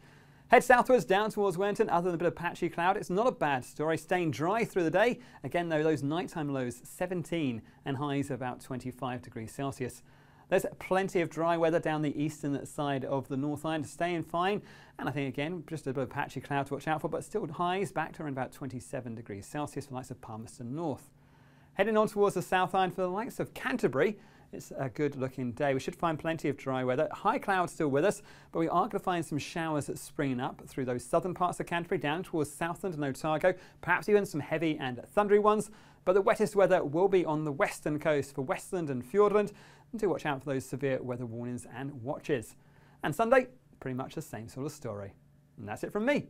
Head southwards down towards Wellington, other than a bit of patchy cloud. It's not a bad story, staying dry through the day. Again though, those nighttime lows 17 and highs about 25 degrees Celsius. There's plenty of dry weather down the eastern side of the North Island, staying fine. And I think again, just a bit of patchy cloud to watch out for, but still highs back to around about 27 degrees Celsius for the likes of Palmerston North. Heading on towards the South Island for the likes of Canterbury, it's a good looking day. We should find plenty of dry weather. High clouds still with us, but we are going to find some showers springing up through those southern parts of Canterbury down towards Southland and Otago, perhaps even some heavy and thundery ones. But the wettest weather will be on the western coast for Westland and Fiordland. And do watch out for those severe weather warnings and watches. And Sunday, pretty much the same sort of story. And that's it from me.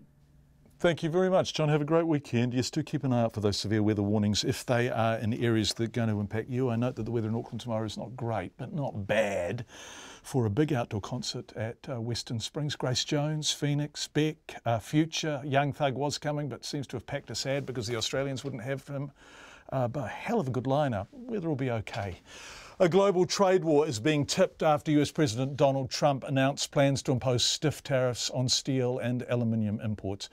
Thank you very much, John. Have a great weekend. Yes, do keep an eye out for those severe weather warnings if they are in areas that are going to impact you. I note that the weather in Auckland tomorrow is not great, but not bad for a big outdoor concert at Western Springs. Grace Jones, Phoenix, Beck, Future. Young Thug was coming, but seems to have packed a sad because the Australians wouldn't have him. But a hell of a good lineup. Weather will be okay. A global trade war is being tipped after US President Donald Trump announced plans to impose stiff tariffs on steel and aluminium imports.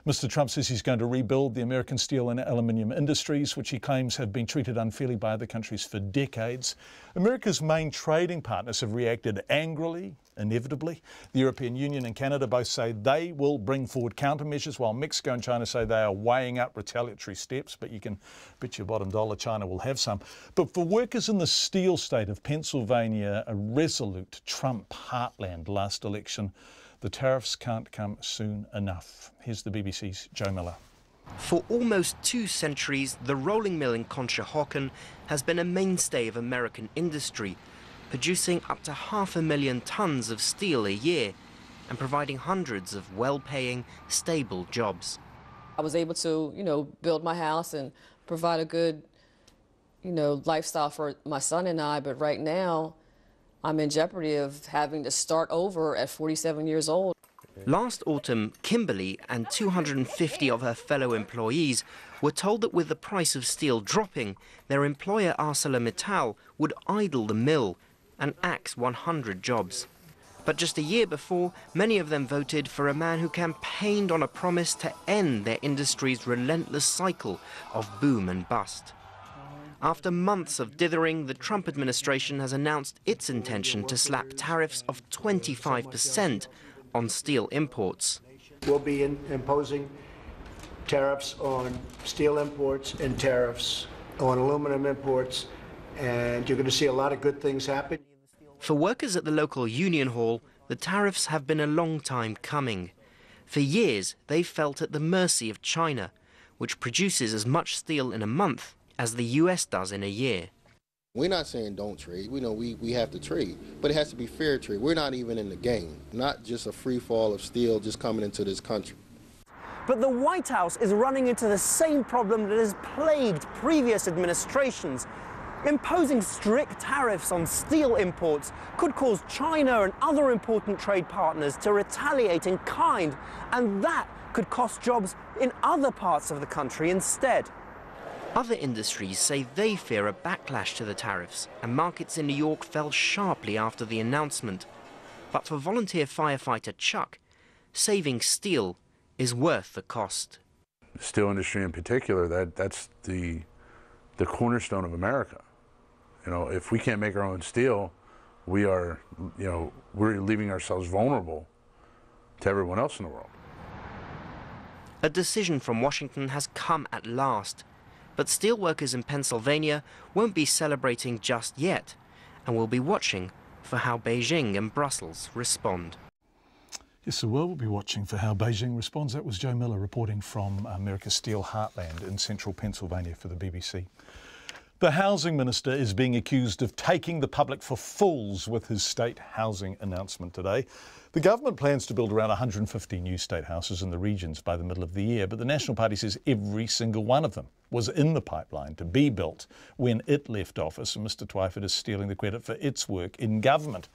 Mr. Trump says he's going to rebuild the American steel and aluminium industries, which he claims have been treated unfairly by other countries for decades. America's main trading partners have reacted angrily, inevitably. The European Union and Canada both say they will bring forward countermeasures, while Mexico and China say they are weighing up retaliatory steps, but you can bet your bottom dollar China will have some. But for workers in the steel state of Pennsylvania, a resolute Trump heartland last election, the tariffs can't come soon enough. Here's the BBC's Joe Miller. For almost 2 centuries, the rolling mill in Conshohocken has been a mainstay of American industry, producing up to 500,000 tonnes of steel a year and providing hundreds of well-paying, stable jobs. I was able to, build my house and provide a good, lifestyle for my son and I, but right now I'm in jeopardy of having to start over at 47 years old. Last autumn, Kimberly and 250 of her fellow employees were told that with the price of steel dropping, their employer ArcelorMittal would idle the mill and axe 100 jobs. But just a year before, many of them voted for a man who campaigned on a promise to end their industry's relentless cycle of boom and bust. After months of dithering, the Trump administration has announced its intention to slap tariffs of 25% on steel imports. We'll be imposing tariffs on steel imports and tariffs on aluminum imports, and you're going to see a lot of good things happen. For workers at the local union hall, the tariffs have been a long time coming. For years, they've felt at the mercy of China, which produces as much steel in a month as the US does in a year. We're not saying don't trade. We know we have to trade, but it has to be fair trade. We're not even in the game, not just a free fall of steel just coming into this country. But the White House is running into the same problem that has plagued previous administrations. Imposing strict tariffs on steel imports could cause China and other important trade partners to retaliate in kind, and that could cost jobs in other parts of the country instead. Other industries say they fear a backlash to the tariffs, and markets in New York fell sharply after the announcement. But for volunteer firefighter Chuck, saving steel is worth the cost. The steel industry in particular, that's the cornerstone of America. If we can't make our own steel, we're leaving ourselves vulnerable to everyone else in the world. A decision from Washington has come at last. But steelworkers in Pennsylvania won't be celebrating just yet, and will be watching for how Beijing and Brussels respond. Yes, the world will be watching for how Beijing responds. That was Joe Miller reporting from America's Steel Heartland in central Pennsylvania for the BBC. The housing minister is being accused of taking the public for fools with his state housing announcement today. The government plans to build around 150 new state houses in the regions by the middle of the year, but the National Party says every single one of them was in the pipeline to be built when it left office, and Mr Twyford is stealing the credit for its work in government.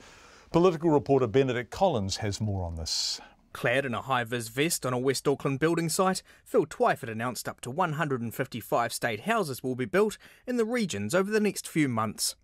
Political reporter Benedict Collins has more on this. Clad in a high-vis vest on a West Auckland building site, Phil Twyford announced up to 155 state houses will be built in the regions over the next few months.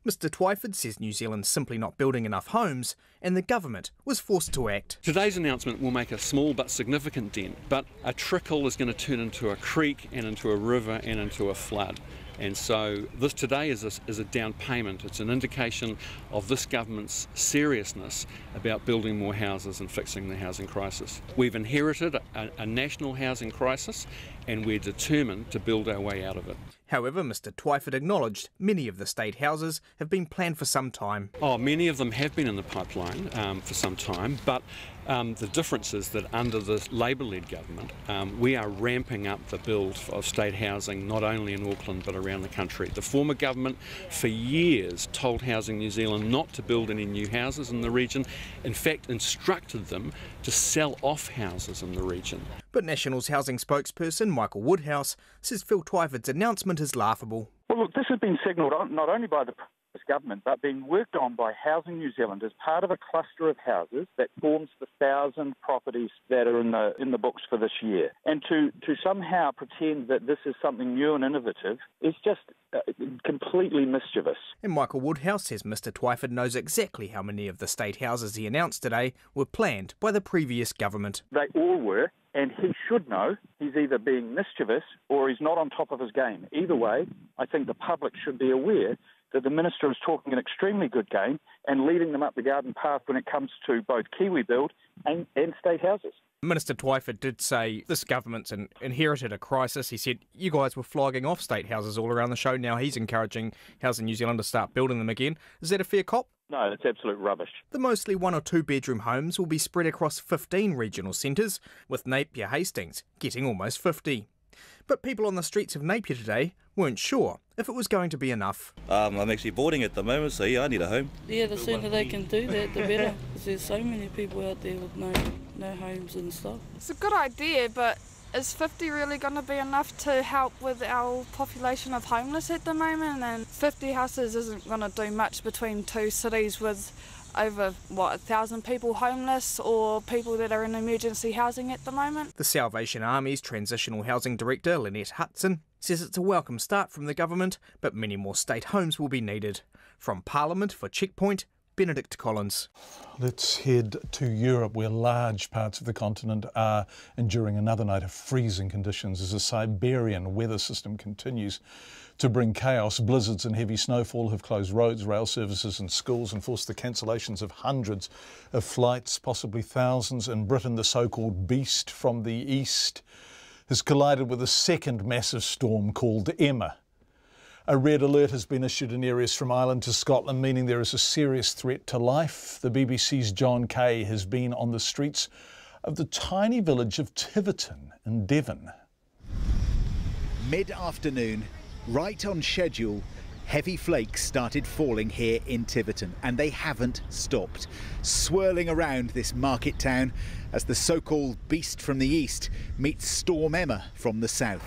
Mr Twyford says New Zealand's simply not building enough homes, and the government was forced to act. Today's announcement will make a small but significant dent, but a trickle is going to turn into a creek and into a river and into a flood. And so this today is a down payment. It's an indication of this government's seriousness about building more houses and fixing the housing crisis. We've inherited a national housing crisis, and we're determined to build our way out of it. However, Mr Twyford acknowledged many of the state houses have been planned for some time. Many of them have been in the pipeline for some time, but the difference is that under the Labour-led government, we are ramping up the build of state housing not only in Auckland but around the country. The former government for years told Housing New Zealand not to build any new houses in the region, in fact instructed them to sell off houses in the region. But National's housing spokesperson Michael Woodhouse says Phil Twyford's announcement is laughable. Well, look, this has been signalled not only by the government but being worked on by Housing New Zealand as part of a cluster of houses that forms the 1,000 properties that are in the books for this year. And to somehow pretend that this is something new and innovative is just completely mischievous. And Michael Woodhouse says Mr Twyford knows exactly how many of the state houses he announced today were planned by the previous government. They all were, and he should know he's either being mischievous or he's not on top of his game. Either way, I think the public should be aware that the Minister is talking an extremely good game and leading them up the garden path when it comes to both Kiwi build and state houses. Minister Twyford did say this government's inherited a crisis. He said you guys were flogging off state houses all around the show. Now he's encouraging Housing New Zealand to start building them again. Is that a fair cop? No, that's absolute rubbish. The mostly 1 or 2 bedroom homes will be spread across 15 regional centres, with Napier Hastings getting almost 50. But people on the streets of Napier today weren't sure if it was going to be enough. I'm actually boarding at the moment, so yeah, I need a home. Yeah, the sooner they can do that, the better, because there's so many people out there with no homes and stuff. It's a good idea, but Is 50 really going to be enough to help with our population of homeless at the moment? And 50 houses isn't going to do much between two cities with over, 1,000 people homeless or people that are in emergency housing at the moment. The Salvation Army's Transitional Housing Director, Lynette Hudson, says it's a welcome start from the government, but many more state homes will be needed. From Parliament for Checkpoint, Benedict Collins. Let's head to Europe, where large parts of the continent are enduring another night of freezing conditions as a Siberian weather system continues to bring chaos. Blizzards and heavy snowfall have closed roads, rail services and schools and forced the cancellations of hundreds of flights, possibly thousands. In Britain, the so-called beast from the east has collided with a second massive storm called Emma. A red alert has been issued in areas from Ireland to Scotland, meaning there is a serious threat to life. The BBC's John Kay has been on the streets of the tiny village of Tiverton in Devon. Mid-afternoon, right on schedule, heavy flakes started falling here in Tiverton, and they haven't stopped, swirling around this market town as the so-called beast from the east meets Storm Emma from the south.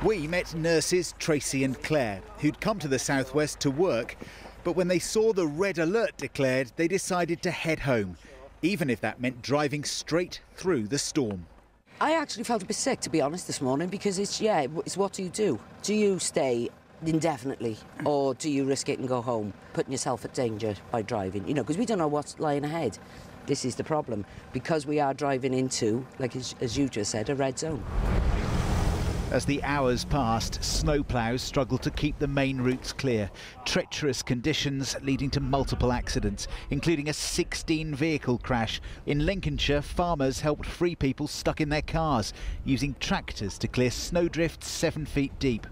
We met nurses Tracy and Claire, who'd come to the southwest to work, but when they saw the red alert declared, they decided to head home, even if that meant driving straight through the storm. I actually felt a bit sick, to be honest, this morning, because it's what do you do? Do you stay indefinitely, or do you risk it and go home, putting yourself at danger by driving? You know, because we don't know what's lying ahead. This is the problem, because we are driving into, like as you just said, a red zone. As the hours passed, snowplows struggled to keep the main routes clear. Treacherous conditions leading to multiple accidents, including a 16-vehicle crash. In Lincolnshire, farmers helped free people stuck in their cars, using tractors to clear snowdrifts 7 feet deep.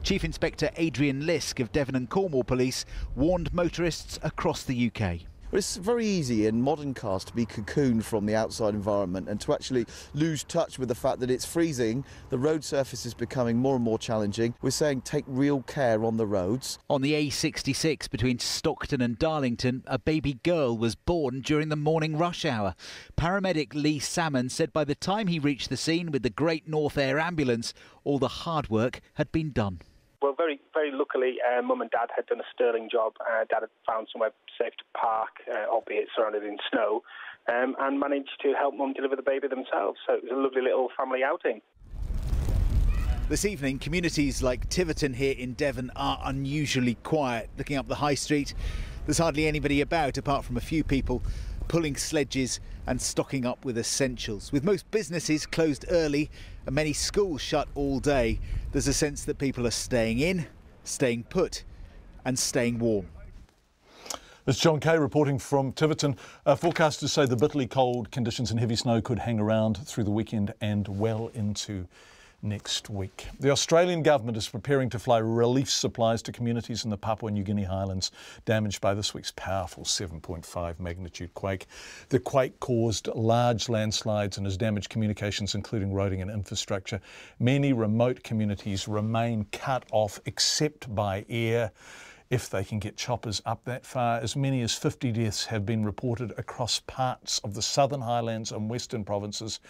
Chief Inspector Adrian Lisk of Devon and Cornwall Police warned motorists across the UK. It's very easy in modern cars to be cocooned from the outside environment and to actually lose touch with the fact that it's freezing. The road surface is becoming more and more challenging. We're saying take real care on the roads. On the A66 between Stockton and Darlington, a baby girl was born during the morning rush hour. Paramedic Lee Salmon said by the time he reached the scene with the Great North Air Ambulance, all the hard work had been done. Well, very, very luckily, Mum and Dad had done a sterling job. Dad had found somewhere safe to park, albeit surrounded in snow, and managed to help Mum deliver the baby themselves. So it was a lovely little family outing. This evening, communities like Tiverton here in Devon are unusually quiet. Looking up the high street, there's hardly anybody about apart from a few people pulling sledges and stocking up with essentials. With most businesses closed early and many schools shut all day, there's a sense that people are staying in, staying put and staying warm. It's John Kay reporting from Tiverton. Forecasters say the bitterly cold conditions and heavy snow could hang around through the weekend and well into next week. The Australian government is preparing to fly relief supplies to communities in the Papua New Guinea highlands damaged by this week's powerful 7.5 magnitude quake. The quake caused large landslides and has damaged communications, including roading and infrastructure. Many remote communities remain cut off except by air. If they can get choppers up that far, as many as 50 deaths have been reported across parts of the southern highlands and western provinces.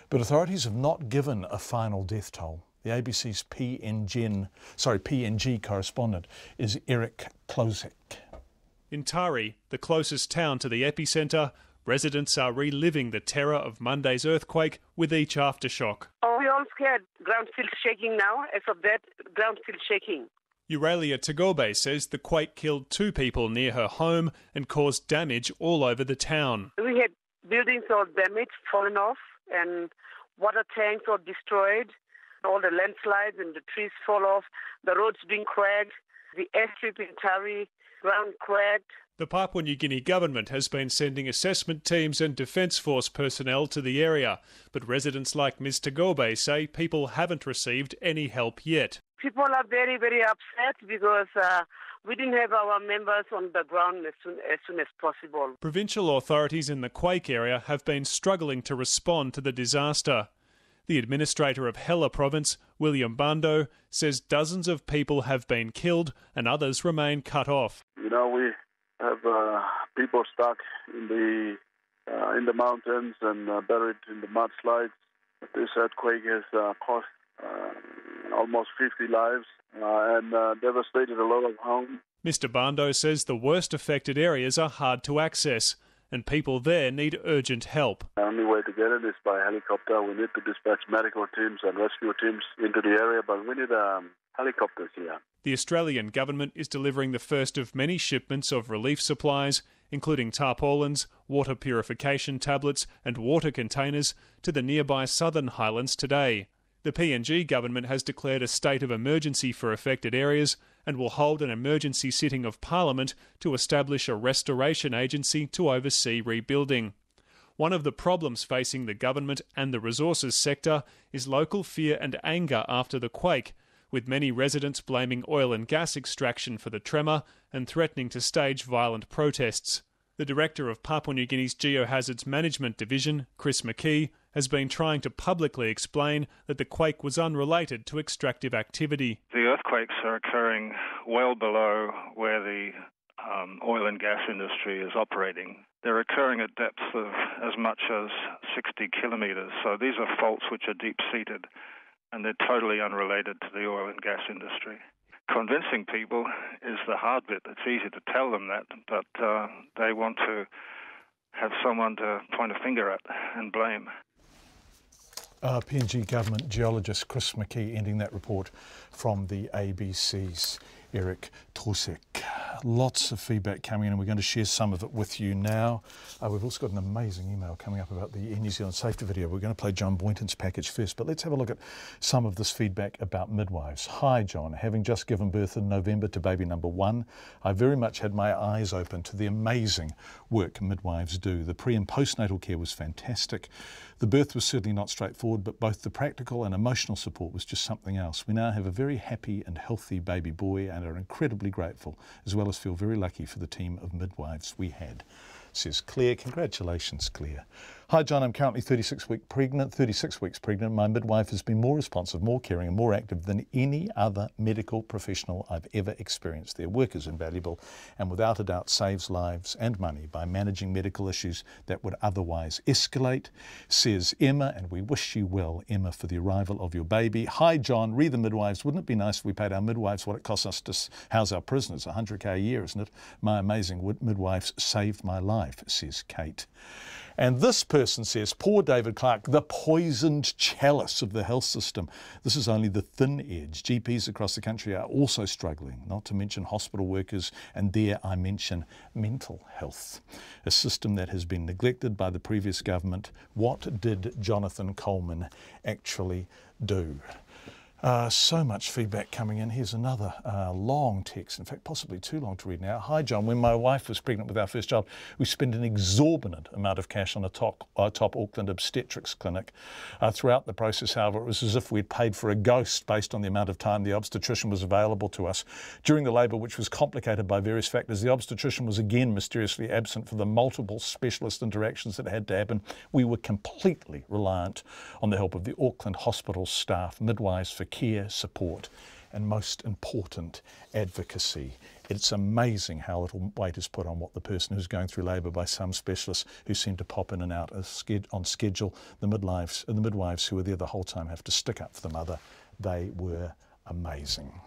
But authorities have not given a final death toll. The ABC's PNG correspondent is Eric Klosek. In Tari, the closest town to the epicentre, residents are reliving the terror of Monday's earthquake with each aftershock. Oh, we're all scared. Ground still shaking now. As of that, ground still shaking. Aurelia Tagobe says the quake killed 2 people near her home and caused damage all over the town. We had buildings all damaged, fallen off, and water tanks all destroyed. All the landslides and the trees fall off. The roads being cracked. The airstrip in Tari, ground cracked. The Papua New Guinea government has been sending assessment teams and Defence Force personnel to the area, but residents like Ms Tagobe say people haven't received any help yet. People are very, very upset because we didn't have our members on the ground as soon as possible. Provincial authorities in the quake area have been struggling to respond to the disaster. The administrator of Hela province, William Bando, says dozens of people have been killed and others remain cut off. You know, we have people stuck in the mountains and buried in the mudslides. This earthquake has cost almost 50 lives and devastated a lot of homes. Mr. Bando says the worst affected areas are hard to access and people there need urgent help. The only way to get it is by helicopter. We need to dispatch medical teams and rescue teams into the area, but we need helicopters here. The Australian government is delivering the first of many shipments of relief supplies, including tarpaulins, water purification tablets and water containers, to the nearby Southern Highlands today. The PNG government has declared a state of emergency for affected areas and will hold an emergency sitting of Parliament to establish a restoration agency to oversee rebuilding. One of the problems facing the government and the resources sector is local fear and anger after the quake, with many residents blaming oil and gas extraction for the tremor and threatening to stage violent protests. The director of Papua New Guinea's Geohazards Management Division, Chris McKee, has been trying to publicly explain that the quake was unrelated to extractive activity. The earthquakes are occurring well below where the oil and gas industry is operating. They're occurring at depths of as much as 60 kilometres, so these are faults which are deep-seated and they're totally unrelated to the oil and gas industry. Convincing people is the hard bit. It's easy to tell them that, but they want to have someone to point a finger at and blame. PNG Government Geologist Chris McKee ending that report from the ABC's Eric Tosek. Lots of feedback coming in and we're going to share some of it with you now. We've also got an amazing email coming up about the Air New Zealand safety video. We're going to play John Boynton's package first, but let's have a look at some of this feedback about midwives. Hi John, having just given birth in November to baby number 1, I very much had my eyes open to the amazing work midwives do. The pre and postnatal care was fantastic. The birth was certainly not straightforward, but both the practical and emotional support was just something else. We now have a very happy and healthy baby boy and are incredibly grateful, as well as feel very lucky for the team of midwives we had, says Claire. Congratulations, Claire. Hi John, I'm currently 36 weeks pregnant. My midwife has been more responsive, more caring and more active than any other medical professional I've ever experienced. Their work is invaluable and without a doubt saves lives and money by managing medical issues that would otherwise escalate, says Emma, and we wish you well, Emma, for the arrival of your baby. Hi John, re the midwives. Wouldn't it be nice if we paid our midwives what it costs us to house our prisoners? $100K a year, isn't it? My amazing midwives saved my life, says Kate. And this person says, poor David Clarke, the poisoned chalice of the health system. This is only the thin edge. GPs across the country are also struggling, not to mention hospital workers, and there I mention mental health, a system that has been neglected by the previous government. What did Jonathan Coleman actually do? So much feedback coming in. Here's another long text, in fact possibly too long to read now. Hi John, when my wife was pregnant with our first child, we spent an exorbitant amount of cash on a top Auckland obstetrics clinic. Throughout the process, however, it was as if we'd paid for a ghost based on the amount of time the obstetrician was available to us. During the labour, which was complicated by various factors, the obstetrician was again mysteriously absent for the multiple specialist interactions that had to happen. We were completely reliant on the help of the Auckland hospital staff, midwives for care, support, and most important, advocacy. It's amazing how little weight is put on what the person who's going through labour by some specialists who seem to pop in and out on schedule. The midwives who are there the whole time have to stick up for the mother. They were amazing.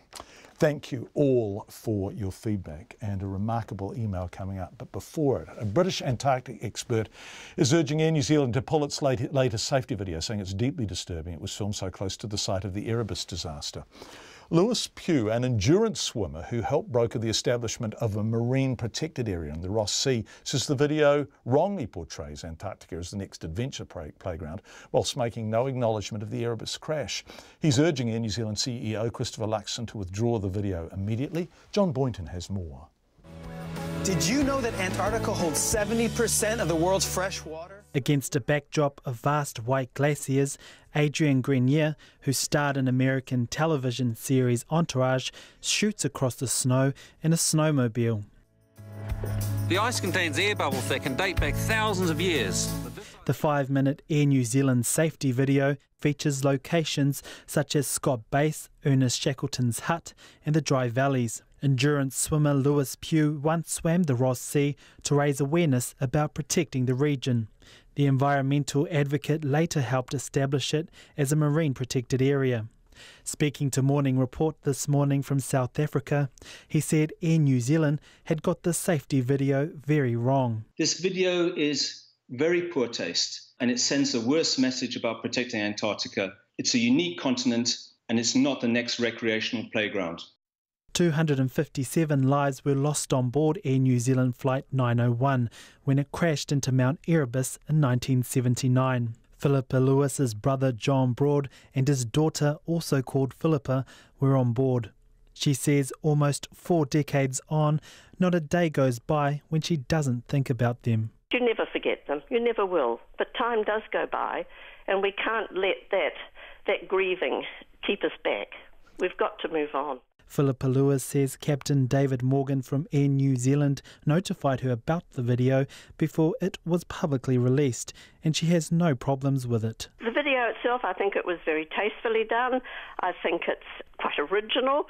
Thank you all for your feedback and a remarkable email coming up. But before it, a British Antarctic expert is urging Air New Zealand to pull its latest safety video, saying it's deeply disturbing. It was filmed so close to the site of the Erebus disaster. Lewis Pugh, an endurance swimmer who helped broker the establishment of a marine protected area in the Ross Sea, says the video wrongly portrays Antarctica as the next adventure playground, whilst making no acknowledgement of the Erebus crash. He's urging Air New Zealand CEO Christopher Luxon to withdraw the video immediately. John Boynton has more. Did you know that Antarctica holds 70% of the world's fresh water? Against a backdrop of vast white glaciers, Adrian Grenier, who starred in American television series Entourage, shoots across the snow in a snowmobile. The ice contains air bubbles that can date back thousands of years. The 5-minute Air New Zealand safety video features locations such as Scott Base, Ernest Shackleton's hut and the Dry Valleys. Endurance swimmer Lewis Pugh once swam the Ross Sea to raise awareness about protecting the region. The environmental advocate later helped establish it as a marine protected area. Speaking to Morning Report this morning from South Africa, he said Air New Zealand had got the safety video very wrong. This video is very poor taste, and it sends the worst message about protecting Antarctica. It's a unique continent, and it's not the next recreational playground. 257 lives were lost on board Air New Zealand Flight 901 when it crashed into Mount Erebus in 1979. Philippa Lewis's brother John Broad and his daughter, also called Philippa, were on board. She says almost 4 decades on, not a day goes by when she doesn't think about them. You never forget them, you never will. But time does go by, and we can't let that grieving keep us back. We've got to move on. Philippa Lewis says Captain David Morgan from Air New Zealand notified her about the video before it was publicly released, and she has no problems with it. The video itself, I think it was very tastefully done. I think it's quite original,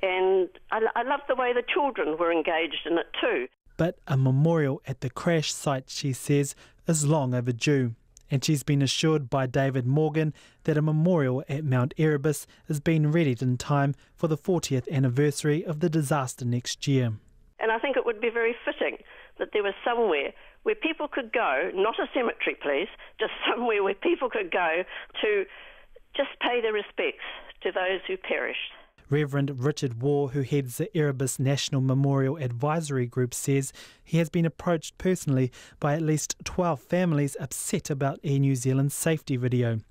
and I love the way the children were engaged in it too. But a memorial at the crash site, she says, is long overdue. And she's been assured by David Morgan that a memorial at Mount Erebus is being readied in time for the 40th anniversary of the disaster next year. And I think it would be very fitting that there was somewhere where people could go, not a cemetery please, just somewhere where people could go to just pay their respects to those who perished. Reverend Richard Waugh, who heads the Erebus National Memorial Advisory Group, says he has been approached personally by at least 12 families upset about Air New Zealand's safety video.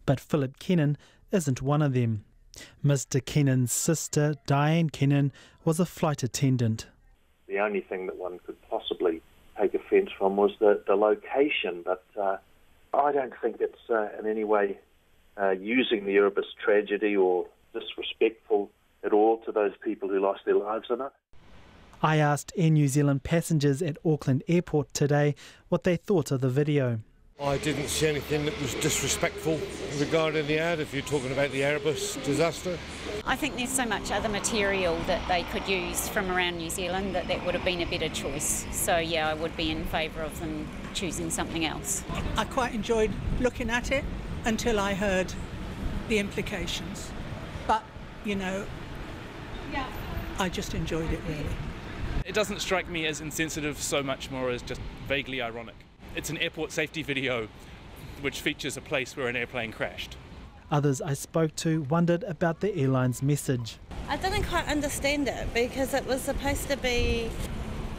But Philip Kennan isn't one of them. Mr. Kennan's sister, Diane Kennan, was a flight attendant. The only thing that one could possibly take offence from was the location, but I don't think it's in any way using the Erebus tragedy or disrespectful at all to those people who lost their lives in it. I asked Air New Zealand passengers at Auckland Airport today what they thought of the video. I didn't see anything that was disrespectful regarding the ad, if you're talking about the Erebus disaster. I think there's so much other material that they could use from around New Zealand that would have been a better choice. So yeah, I would be in favour of them choosing something else. I quite enjoyed looking at it until I heard the implications. But, you know, I just enjoyed it, really. It doesn't strike me as insensitive so much more as just vaguely ironic. It's an airport safety video which features a place where an airplane crashed. Others I spoke to wondered about the airline's message. I didn't quite understand it because it was supposed to be,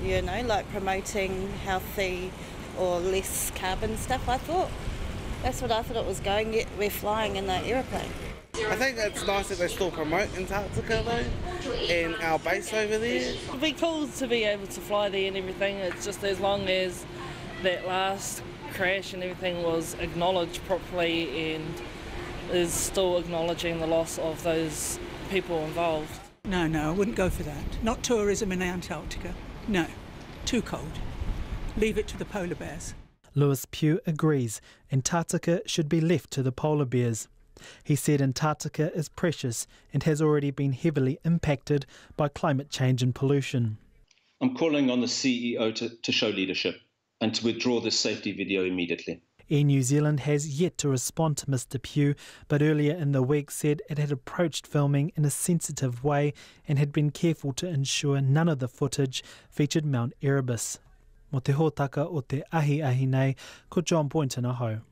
you know, like promoting healthy or less carbon stuff, I thought. That's what I thought it was going, yet we're flying in that aeroplane. I think it's nice that they still promote Antarctica though, and our base over there. It'd be cool to be able to fly there and everything. It's just as long as that last crash and everything was acknowledged properly and is still acknowledging the loss of those people involved. No, I wouldn't go for that. Not tourism in Antarctica. No, too cold. Leave it to the polar bears. Lewis Pugh agrees Antarctica should be left to the polar bears. He said Antarctica is precious and has already been heavily impacted by climate change and pollution. I'm calling on the CEO to show leadership and to withdraw this safety video immediately. Air New Zealand has yet to respond to Mr. Pugh, but earlier in the week said it had approached filming in a sensitive way and had been careful to ensure none of the footage featured Mount Erebus. Mo te hōtaka o te ahi nei, ko John Boynton aho.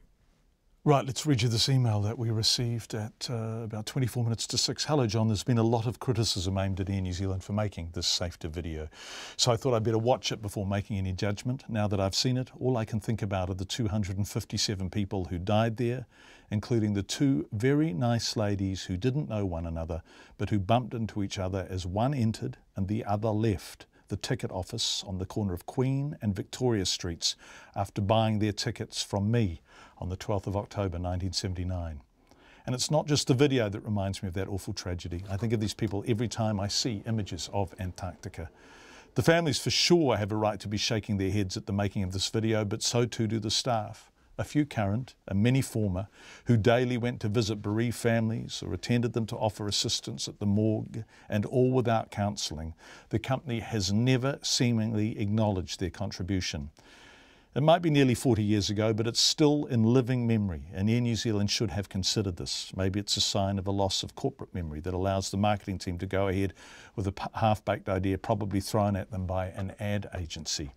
Right, let's read you this email that we received at about 24 minutes to 6. Hello, John. There's been a lot of criticism aimed at Air New Zealand for making this safety video. So I thought I'd better watch it before making any judgment. Now that I've seen it, all I can think about are the 257 people who died there, including the 2 very nice ladies who didn't know one another, but who bumped into each other as one entered and the other left the ticket office on the corner of Queen and Victoria Streets after buying their tickets from me on the 12th of October 1979. And it's not just the video that reminds me of that awful tragedy. I think of these people every time I see images of Antarctica. The families for sure have a right to be shaking their heads at the making of this video, but so too do the staff. a few current and many former, who daily went to visit bereaved families or attended them to offer assistance at the morgue, and all without counselling, the company has never seemingly acknowledged their contribution. It might be nearly 40 years ago, but it's still in living memory, and Air New Zealand should have considered this. Maybe it's a sign of a loss of corporate memory that allows the marketing team to go ahead with a half-baked idea probably thrown at them by an ad agency.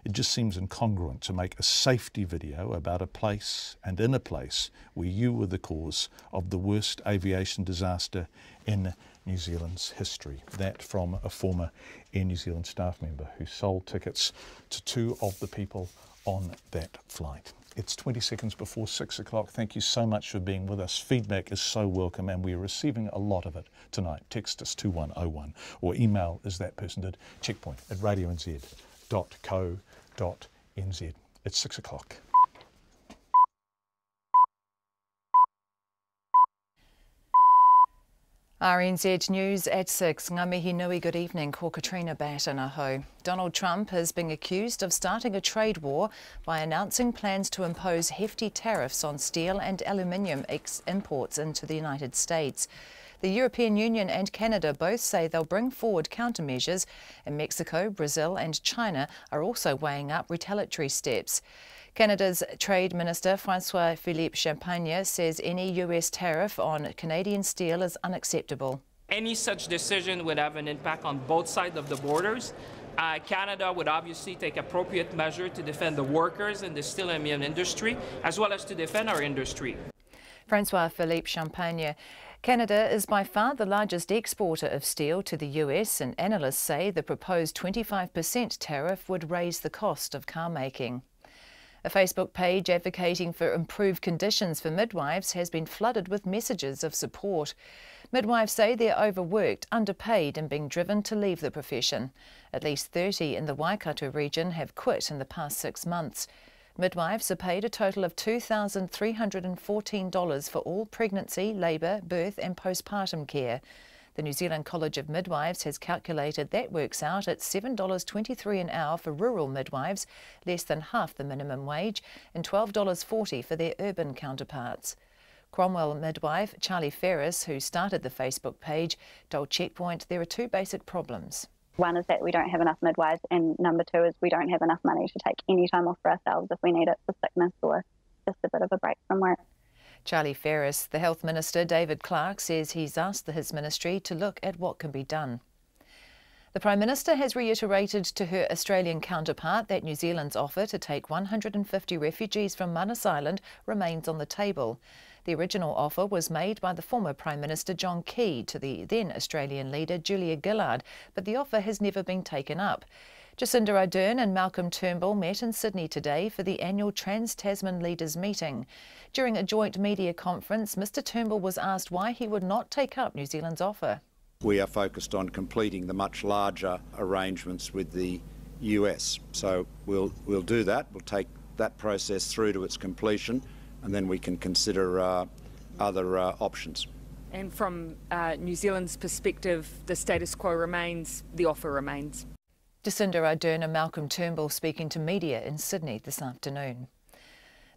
It just seems incongruent to make a safety video about a place and in a place where you were the cause of the worst aviation disaster in New Zealand's history. That from a former Air New Zealand staff member who sold tickets to two of the people on that flight. It's 20 seconds before 6 o'clock. Thank you so much for being with us. Feedback is so welcome, and we're receiving a lot of it tonight. Text us 2101 or email, as that person did, checkpoint@radionz.co.nz. It's 6 o'clock. RNZ News at 6. Ngā mihi nui, good evening. Ko Katrina Batanaho. Donald Trump is being accused of starting a trade war by announcing plans to impose hefty tariffs on steel and aluminium imports into the United States. The European Union and Canada both say they'll bring forward countermeasures, and Mexico, Brazil and China are also weighing up retaliatory steps. Canada's Trade Minister François-Philippe Champagne says any US tariff on Canadian steel is unacceptable. Any such decision would have an impact on both sides of the borders. Canada would obviously take appropriate measure to defend the workers in the steel and aluminium industry, as well as to defend our industry. François-Philippe Champagne. Canada is by far the largest exporter of steel to the US, and analysts say the proposed 25% tariff would raise the cost of car making. A Facebook page advocating for improved conditions for midwives has been flooded with messages of support. Midwives say they're overworked, underpaid and being driven to leave the profession. At least 30 in the Waikato region have quit in the past 6 months. Midwives are paid a total of $2,314 for all pregnancy, labour, birth and postpartum care. The New Zealand College of Midwives has calculated that works out at $7.23 an hour for rural midwives, less than half the minimum wage, and $12.40 for their urban counterparts. Cromwell midwife Charlie Ferris, who started the Facebook page, told Checkpoint there are two basic problems. One is that we don't have enough midwives, and number two is we don't have enough money to take any time off for ourselves if we need it for sickness or just a bit of a break from work. Charlie Ferris, the Health Minister David Clarke, says he's asked his ministry to look at what can be done. The Prime Minister has reiterated to her Australian counterpart that New Zealand's offer to take 150 refugees from Manus Island remains on the table. The original offer was made by the former Prime Minister John Key to the then Australian leader Julia Gillard, but the offer has never been taken up. Jacinda Ardern and Malcolm Turnbull met in Sydney today for the annual Trans-Tasman Leaders meeting. During a joint media conference, Mr Turnbull was asked why he would not take up New Zealand's offer. We are focused on completing the much larger arrangements with the US. So we'll do that. We'll take that process through to its completion, and then we can consider other options. And from New Zealand's perspective, the status quo remains, the offer remains. Jacinda Ardern and Malcolm Turnbull speaking to media in Sydney this afternoon.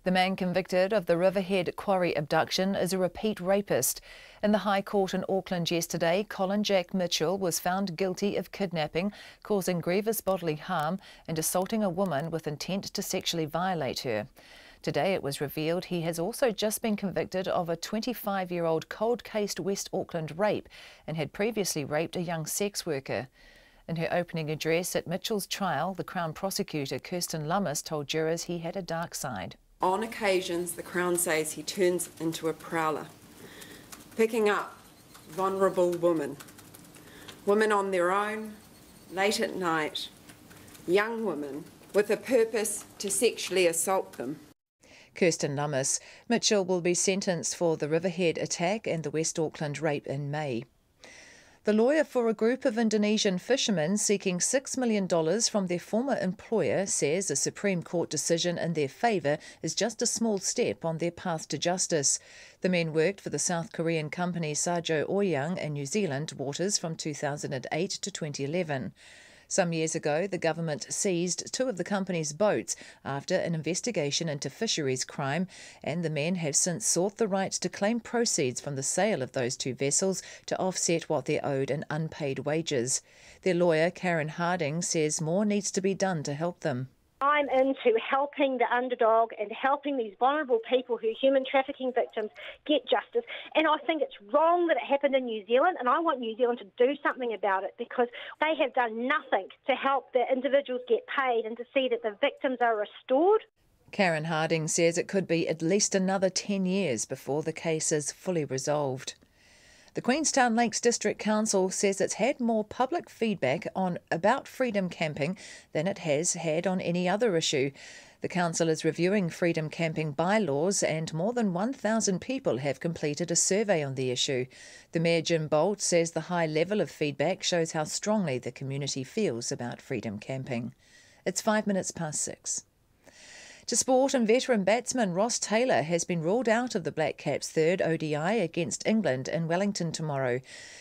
The man convicted of the Riverhead quarry abduction is a repeat rapist. In the High Court in Auckland yesterday, Colin Jack Mitchell was found guilty of kidnapping, causing grievous bodily harm and assaulting a woman with intent to sexually violate her. Today it was revealed he has also just been convicted of a 25-year-old cold-cased West Auckland rape and had previously raped a young sex worker. In her opening address at Mitchell's trial, the Crown prosecutor Kirsten Lummis told jurors he had a dark side. On occasions, the Crown says he turns into a prowler, picking up vulnerable women on their own, late at night, young women, with a purpose to sexually assault them. Kirsten Lummis. Mitchell will be sentenced for the Riverhead attack and the West Auckland rape in May. The lawyer for a group of Indonesian fishermen seeking $6 million from their former employer says a Supreme Court decision in their favour is just a small step on their path to justice. The men worked for the South Korean company Sajo Ouyang in New Zealand waters from 2008 to 2011. Some years ago, the government seized 2 of the company's boats after an investigation into fisheries crime, and the men have since sought the right to claim proceeds from the sale of those 2 vessels to offset what they're owed in unpaid wages. Their lawyer, Karen Harding, says more needs to be done to help them. I'm into helping the underdog and helping these vulnerable people who are human trafficking victims get justice. And I think it's wrong that it happened in New Zealand, and I want New Zealand to do something about it because they have done nothing to help the individuals get paid and to see that the victims are restored. Karen Harding says it could be at least another 10 years before the case is fully resolved. The Queenstown Lakes District Council says it's had more public feedback about freedom camping than it has had on any other issue. The council is reviewing freedom camping bylaws, and more than 1,000 people have completed a survey on the issue. The Mayor, Jim Bolt, says the high level of feedback shows how strongly the community feels about freedom camping. It's 6:05. To sport, and veteran batsman Ross Taylor has been ruled out of the Black Caps' 3rd ODI against England in Wellington tomorrow.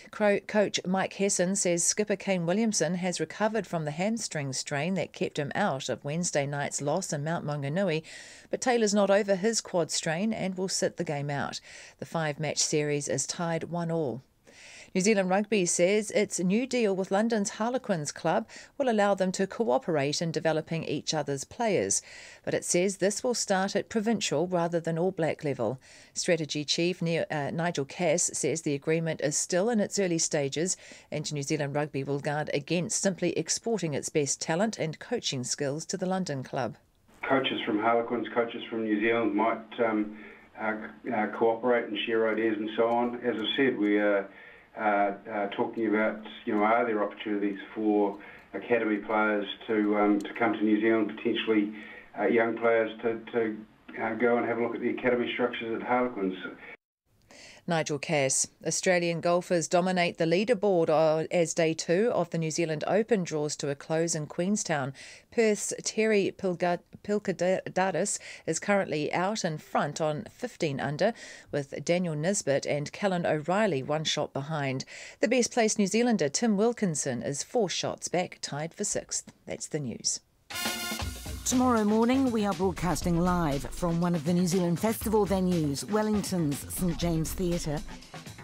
Coach Mike Hesson says skipper Kane Williamson has recovered from the hamstring strain that kept him out of Wednesday night's loss in Mount Maunganui, but Taylor's not over his quad strain and will sit the game out. The 5-match series is tied 1-1. New Zealand Rugby says its new deal with London's Harlequins club will allow them to cooperate in developing each other's players, but it says this will start at provincial rather than All Black level. Strategy Chief Nigel Cass says the agreement is still in its early stages, and New Zealand Rugby will guard against simply exporting its best talent and coaching skills to the London club. Coaches from Harlequins, coaches from New Zealand might cooperate and share ideas and so on. As I said, we are talking about, are there opportunities for academy players to come to New Zealand, potentially young players to go and have a look at the academy structures at Harlequins. Nigel Cass. Australian golfers dominate the leaderboard as Day 2 of the New Zealand Open draws to a close in Queenstown. Perth's Terry Pilkadaris is currently out in front on 15 under, with Daniel Nisbet and Callan O'Reilly 1 shot behind. The best placed New Zealander, Tim Wilkinson, is 4 shots back, tied for 6th. That's the news. Tomorrow morning, we are broadcasting live from one of the New Zealand festival venues, Wellington's St James Theatre.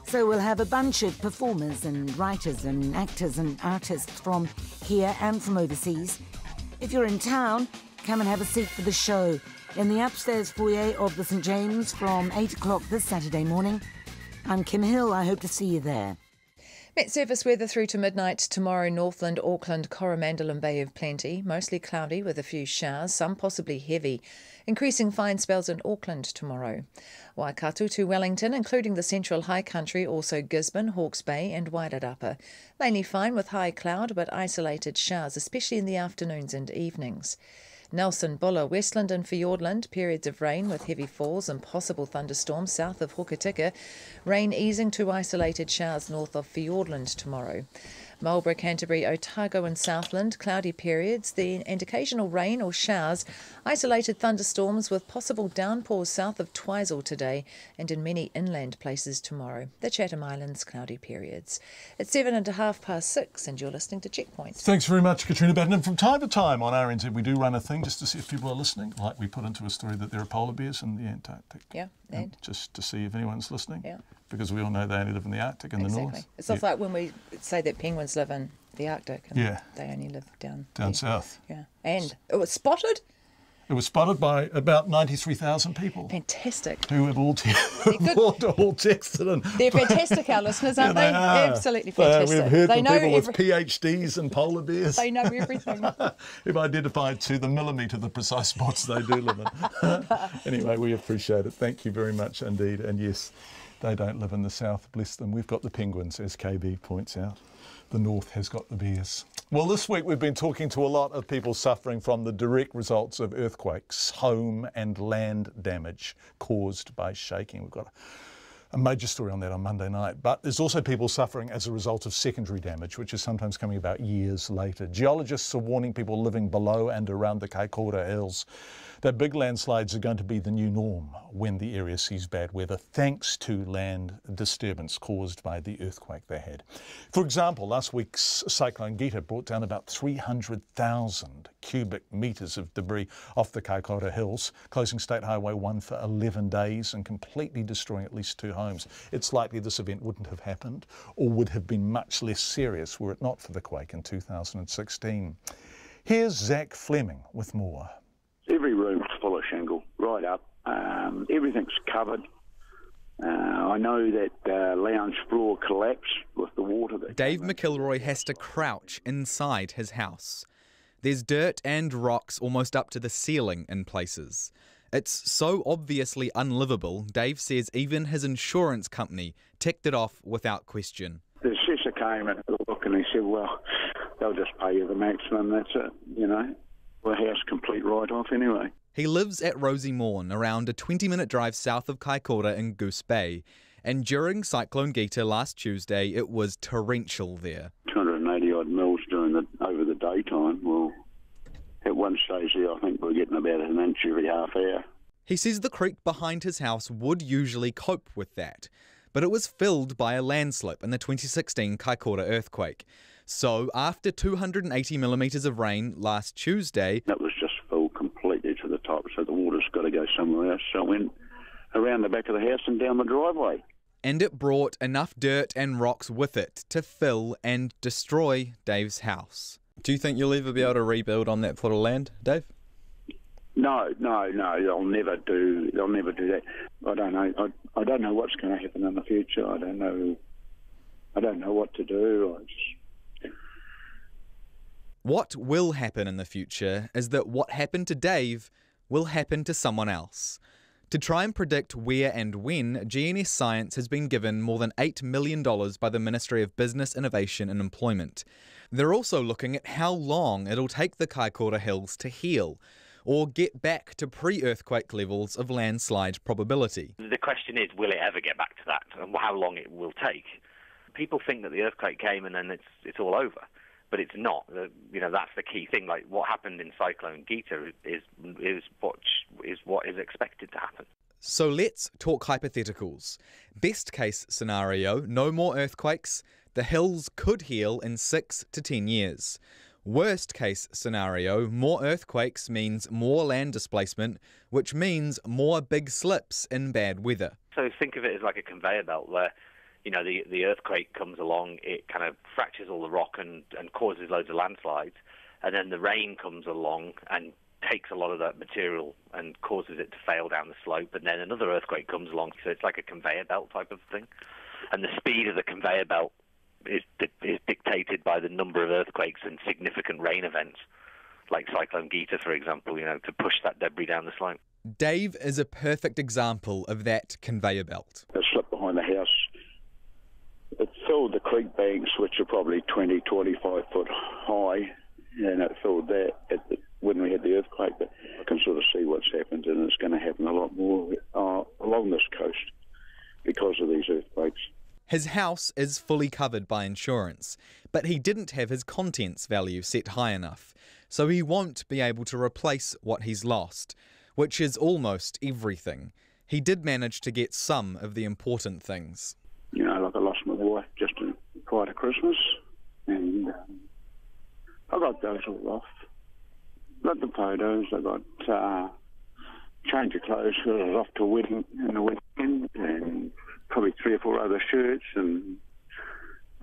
So we'll have a bunch of performers and writers and actors and artists from here and from overseas. If you're in town, come and have a seat for the show in the upstairs foyer of the St James from 8 o'clock this Saturday morning. I'm Kim Hill. I hope to see you there. Met Service weather through to midnight tomorrow: Northland, Auckland, Coromandel and Bay of Plenty. Mostly cloudy with a few showers, some possibly heavy. Increasing fine spells in Auckland tomorrow. Waikato to Wellington, including the Central High Country, also Gisborne, Hawke's Bay and Wairakapa. Mainly fine with high cloud but isolated showers, especially in the afternoons and evenings. Nelson, Buller, Westland and Fiordland, periods of rain with heavy falls and possible thunderstorms south of Hokitika. Rain easing to isolated showers north of Fiordland tomorrow. Marlborough, Canterbury, Otago and Southland, cloudy periods and occasional rain or showers. Isolated thunderstorms with possible downpours south of Twizel today and in many inland places tomorrow. The Chatham Islands, cloudy periods. It's 6:05 and you're listening to Checkpoint. Thanks very much, Katrina Batten. And from time to time on RNZ we do run a thing just to see if people are listening, like we put into a story that there are polar bears in the Antarctic. Yeah, and just to see if anyone's listening. Yeah. Because we all know they only live in the Arctic and the north. It's not like when we say that penguins live in the Arctic and they only live down south. Yeah. And it was spotted? It was spotted by about 93,000 people. Fantastic. Who have all texted in. They're fantastic, our listeners, aren't they? Absolutely fantastic. We've heard from people with PhDs and polar bears. They know everything. Who've identified to the millimetre the precise spots they do live in. Anyway, we appreciate it. Thank you very much indeed. And yes, they don't live in the south, bless them. We've got the penguins, as KB points out. The north has got the bears. Well, this week we've been talking to a lot of people suffering from the direct results of earthquakes, home and land damage caused by shaking. We've got A major story on that on Monday night. But there's also people suffering as a result of secondary damage, which is sometimes coming about years later. Geologists are warning people living below and around the Kaikoura Hills that big landslides are going to be the new norm when the area sees bad weather, thanks to land disturbance caused by the earthquake they had. For example, last week's Cyclone Gita brought down about 300,000 cubic metres of debris off the Kaikoura Hills, closing State Highway 1 for 11 days and completely destroying at least 2 homes. It's likely this event wouldn't have happened or would have been much less serious were it not for the quake in 2016. Here's Zach Fleming with more. Every room's full of shingle, right up. Everything's covered. I know that lounge floor collapsed with the water. Dave McIlroy has to crouch inside his house. There's dirt and rocks almost up to the ceiling in places. It's so obviously unlivable, Dave says even his insurance company ticked it off without question. The assessor came and looked and he said, well, they'll just pay you the maximum, that's it, you know. The house complete write-off anyway. He lives at Rosie Morn, around a 20-minute drive south of Kaikoura in Goose Bay. And during Cyclone Gita last Tuesday, it was torrential there. 280-odd mils over the daytime. Well, at one stage there, I think we're getting about an inch every half hour. He says the creek behind his house would usually cope with that, but it was filled by a landslip in the 2016 Kaikoura earthquake. So after 280 millimetres of rain last Tuesday... That was just filled completely to the top, so the water's got to go somewhere else. So it went around the back of the house and down the driveway. And it brought enough dirt and rocks with it to fill and destroy Dave's house. Do you think you'll ever be able to rebuild on that plot of land, Dave? No, they'll never do that. I don't know. I don't know what's going to happen in the future. I don't know what to do. What will happen in the future is that what happened to Dave will happen to someone else. To try and predict where and when, GNS Science has been given more than $8 million by the Ministry of Business, Innovation and Employment. They're also looking at how long it'll take the Kaikoura Hills to heal, or get back to pre-earthquake levels of landslide probability. The question is, will it ever get back to that, and how long it will take? People think that the earthquake came and then it's all over. But it's not. That's the key thing. Like what happened in Cyclone Gita is what is expected to happen. So let's talk hypotheticals. Best case scenario, no more earthquakes. The hills could heal in 6 to 10 years. Worst case scenario, more earthquakes means more land displacement, which means more big slips in bad weather. So think of it as like a conveyor belt where the earthquake comes along, it kind of fractures all the rock and causes loads of landslides, and then the rain comes along and takes a lot of that material and causes it to fail down the slope, and then another earthquake comes along, so it's like a conveyor belt type of thing. And the speed of the conveyor belt is dictated by the number of earthquakes and significant rain events, like Cyclone Gita, for example, to push that debris down the slope. Dave is a perfect example of that conveyor belt. The slip behind the house, it filled the creek banks, which are probably 20, 25 foot high, and it filled that when we had the earthquake. But I can sort of see what's happened, and it's going to happen a lot more along this coast because of these earthquakes. His house is fully covered by insurance, but he didn't have his contents value set high enough, so he won't be able to replace what he's lost, which is almost everything. He did manage to get some of the important things. Like I lost my wife just prior to Christmas, and I got those all off. Got the photos, I got change of clothes because I was off to a wedding in the weekend, and probably 3 or 4 other shirts and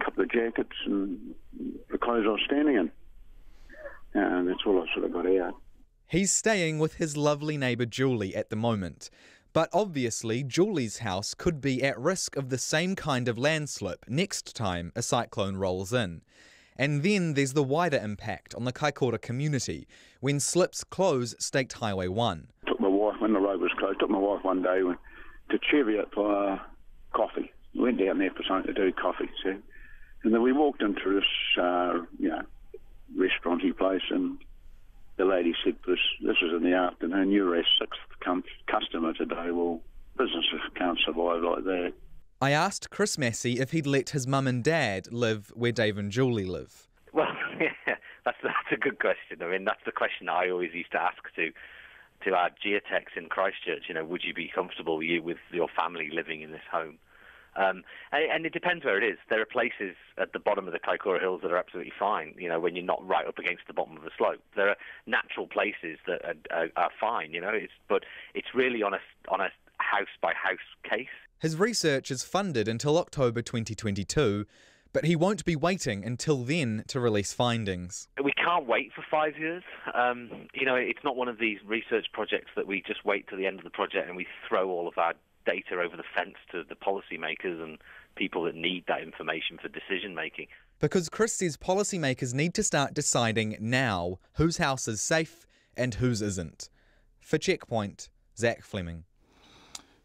a couple of jackets and the clothes I was standing in. And that's all I sort of got out. He's staying with his lovely neighbour Julie at the moment. But obviously, Julie's house could be at risk of the same kind of landslip next time a cyclone rolls in. And then there's the wider impact on the Kaikoura community when slips close State Highway 1. Took my wife, when the road was closed, took my wife one day to Cheviot for coffee. We went down there for something to do, coffee. So. And then we walked into this, restaurant-y place, and the lady said, this is in the afternoon, you're our 6th customer today. Well, businesses can't survive like that. I asked Chris Massey if he'd let his mum and dad live where Dave and Julie live. Well, yeah, that's a good question. I mean, that's the question I always used to ask to our geotechs in Christchurch. You know, would you be comfortable with your family living in this home? And it depends where it is. There are places at the bottom of the Kaikoura Hills that are absolutely fine, you know, when you're not right up against the bottom of the slope. There are natural places that are fine, you know, but it's really on a house-by-house case. His research is funded until October 2022, but he won't be waiting until then to release findings. We can't wait for 5 years. You know, it's not one of these research projects that we just wait to the end of the project and we throw all of our data over the fence to the policymakers and people that need that information for decision making. Because Chris says policymakers need to start deciding now whose house is safe and whose isn't. For Checkpoint, Zach Fleming.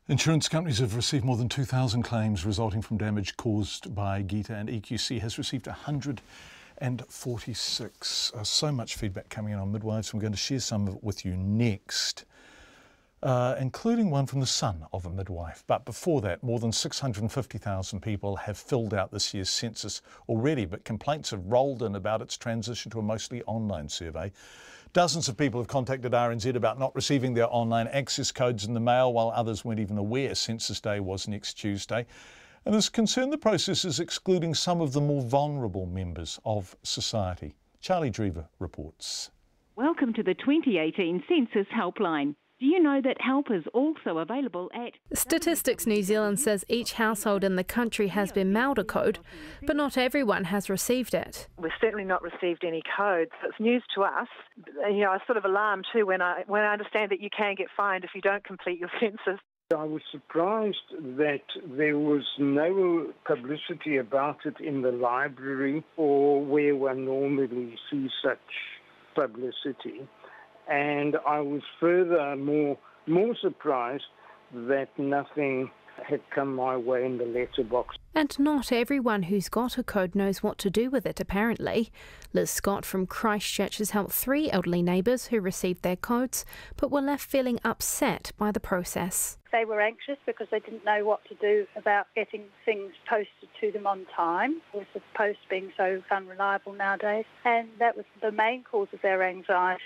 Insurance companies have received more than 2,000 claims resulting from damage caused by Gita, and EQC has received 146. So much feedback coming in on midwives. I'm going to share some of it with you next, including one from the son of a midwife. But before that, more than 650,000 people have filled out this year's census already, but complaints have rolled in about its transition to a mostly online survey. Dozens of people have contacted RNZ about not receiving their online access codes in the mail, while others weren't even aware Census Day was next Tuesday. And there's concern the process is excluding some of the more vulnerable members of society. Charlie Drever reports. Welcome to the 2018 Census Helpline. Do you know that help is also available at... Statistics New Zealand says each household in the country has been mailed a code, but not everyone has received it. We've certainly not received any codes. It's news to us. You know, I was sort of alarmed too when I understand that you can get fined if you don't complete your census. I was surprised that there was no publicity about it in the library or where one normally sees such publicity. And I was furthermore more surprised that nothing had come my way in the letterbox. And not everyone who's got a code knows what to do with it, apparently. Liz Scott from Christchurch has helped 3 elderly neighbours who received their codes, but were left feeling upset by the process. They were anxious because they didn't know what to do about getting things posted to them on time, with the post being so unreliable nowadays. And that was the main cause of their anxiety.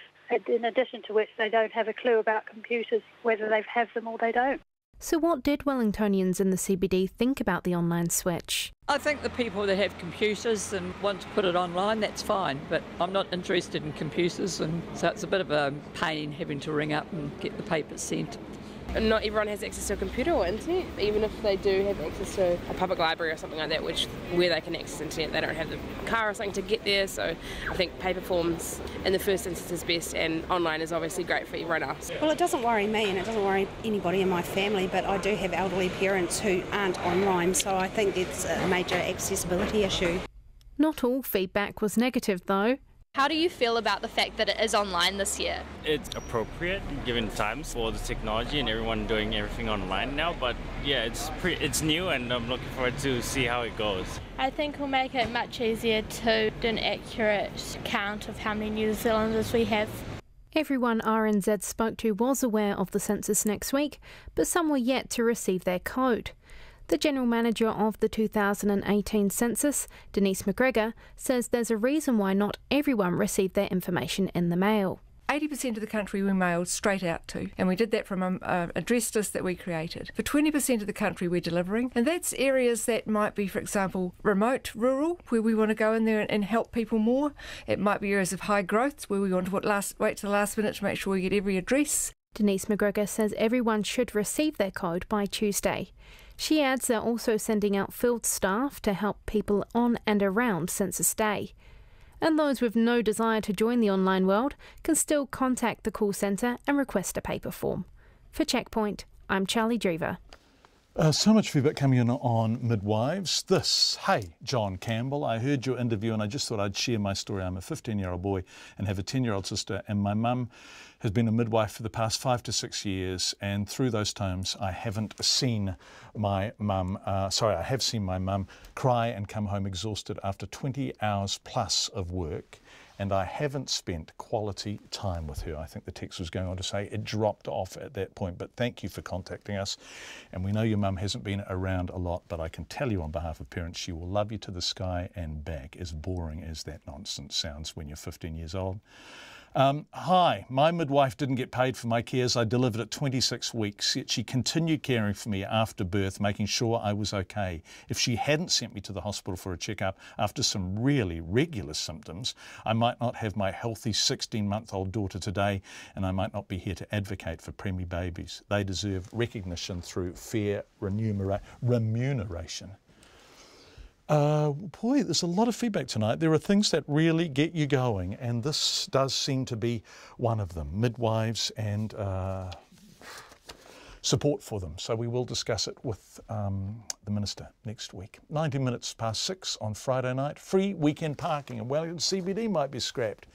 In addition to which, they don't have a clue about computers, whether they have them or they don't. So what did Wellingtonians in the CBD think about the online switch? I think the people that have computers and want to put it online, that's fine, but I'm not interested in computers, and so it's a bit of a pain having to ring up and get the papers sent. And not everyone has access to a computer or internet, even if they do have access to a public library or something like that, where they can access internet, they don't have the car or something to get there. So I think paper forms in the first instance is best, and online is obviously great for everyone else. Well, it doesn't worry me and it doesn't worry anybody in my family, but I do have elderly parents who aren't online, so I think it's a major accessibility issue. Not all feedback was negative though. How do you feel about the fact that it is online this year? It's appropriate given times for the technology and everyone doing everything online now, but yeah, it's new and I'm looking forward to see how it goes. I think it'll make it much easier to do an accurate count of how many New Zealanders we have. Everyone RNZ spoke to was aware of the census next week, but some were yet to receive their code. The General Manager of the 2018 census, Denise McGregor, says there's a reason why not everyone received their information in the mail. 80% of the country we mailed straight out to, and we did that from an address list that we created. For 20% of the country we're delivering, and that's areas that might be, for example, remote, rural, where we want to go in there and help people more. It might be areas of high growth, where we want to wait to the last minute to make sure we get every address. Denise McGregor says everyone should receive their code by Tuesday. She adds they're also sending out field staff to help people on and around Census Day. And those with no desire to join the online world can still contact the call centre and request a paper form. For Checkpoint, I'm Charlie Drever. So much feedback coming in on midwives. Hey, John Campbell, I heard your interview and I just thought I'd share my story. I'm a 15-year-old boy and have a 10-year-old sister, and my mum has been a midwife for the past 5 to 6 years, and through those times I haven't seen my mum, I have seen my mum cry and come home exhausted after 20 hours plus of work, and I haven't spent quality time with her. I think the text was going on to say it dropped off at that point, but thank you for contacting us. And we know your mum hasn't been around a lot, but I can tell you on behalf of parents, she will love you to the sky and back, as boring as that nonsense sounds when you're 15 years old. Hi, my midwife didn't get paid for my cares. I delivered at 26 weeks, yet she continued caring for me after birth, making sure I was okay. If she hadn't sent me to the hospital for a checkup after some really regular symptoms, I might not have my healthy 16-month-old daughter today, and I might not be here to advocate for preemie babies. They deserve recognition through fair remuneration. Boy, there's a lot of feedback tonight. There are things that really get you going, and this does seem to be one of them. Midwives and support for them. So we will discuss it with the Minister next week. 19 minutes past 6 on Friday night. Free weekend parking in Wellington CBD might be scrapped.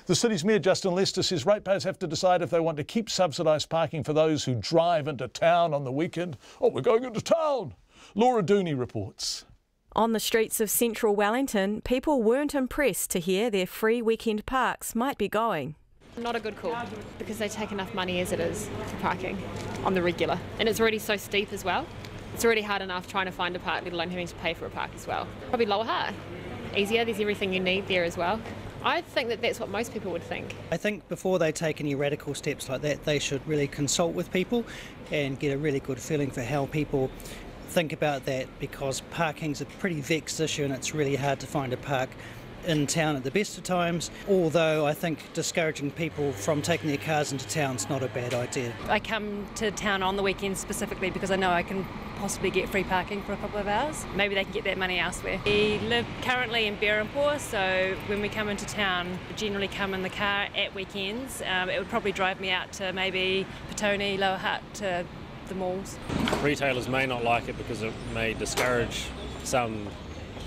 The city's Mayor Justin Lester says ratepayers have to decide if they want to keep subsidised parking for those who drive into town on the weekend. Oh, we're going into town! Laura Dooney reports. On the streets of central Wellington, people weren't impressed to hear their free weekend parks might be going. Not a good call, because they take enough money as it is for parking on the regular. And it's already so steep as well. It's already hard enough trying to find a park, let alone having to pay for a park as well. Probably lower higher. Easier, there's everything you need there as well. I think that that's what most people would think. I think before they take any radical steps like that, they should really consult with people and get a really good feeling for how people think about that, because parking's a pretty vexed issue and it's really hard to find a park in town at the best of times, although I think discouraging people from taking their cars into town's not a bad idea. I come to town on the weekends specifically because I know I can possibly get free parking for a couple of hours. Maybe they can get that money elsewhere. We live currently in Berempore, so when we come into town, we generally come in the car at weekends. It would probably drive me out to maybe Petone, Lower Hutt, to the malls. Retailers may not like it because it may discourage some,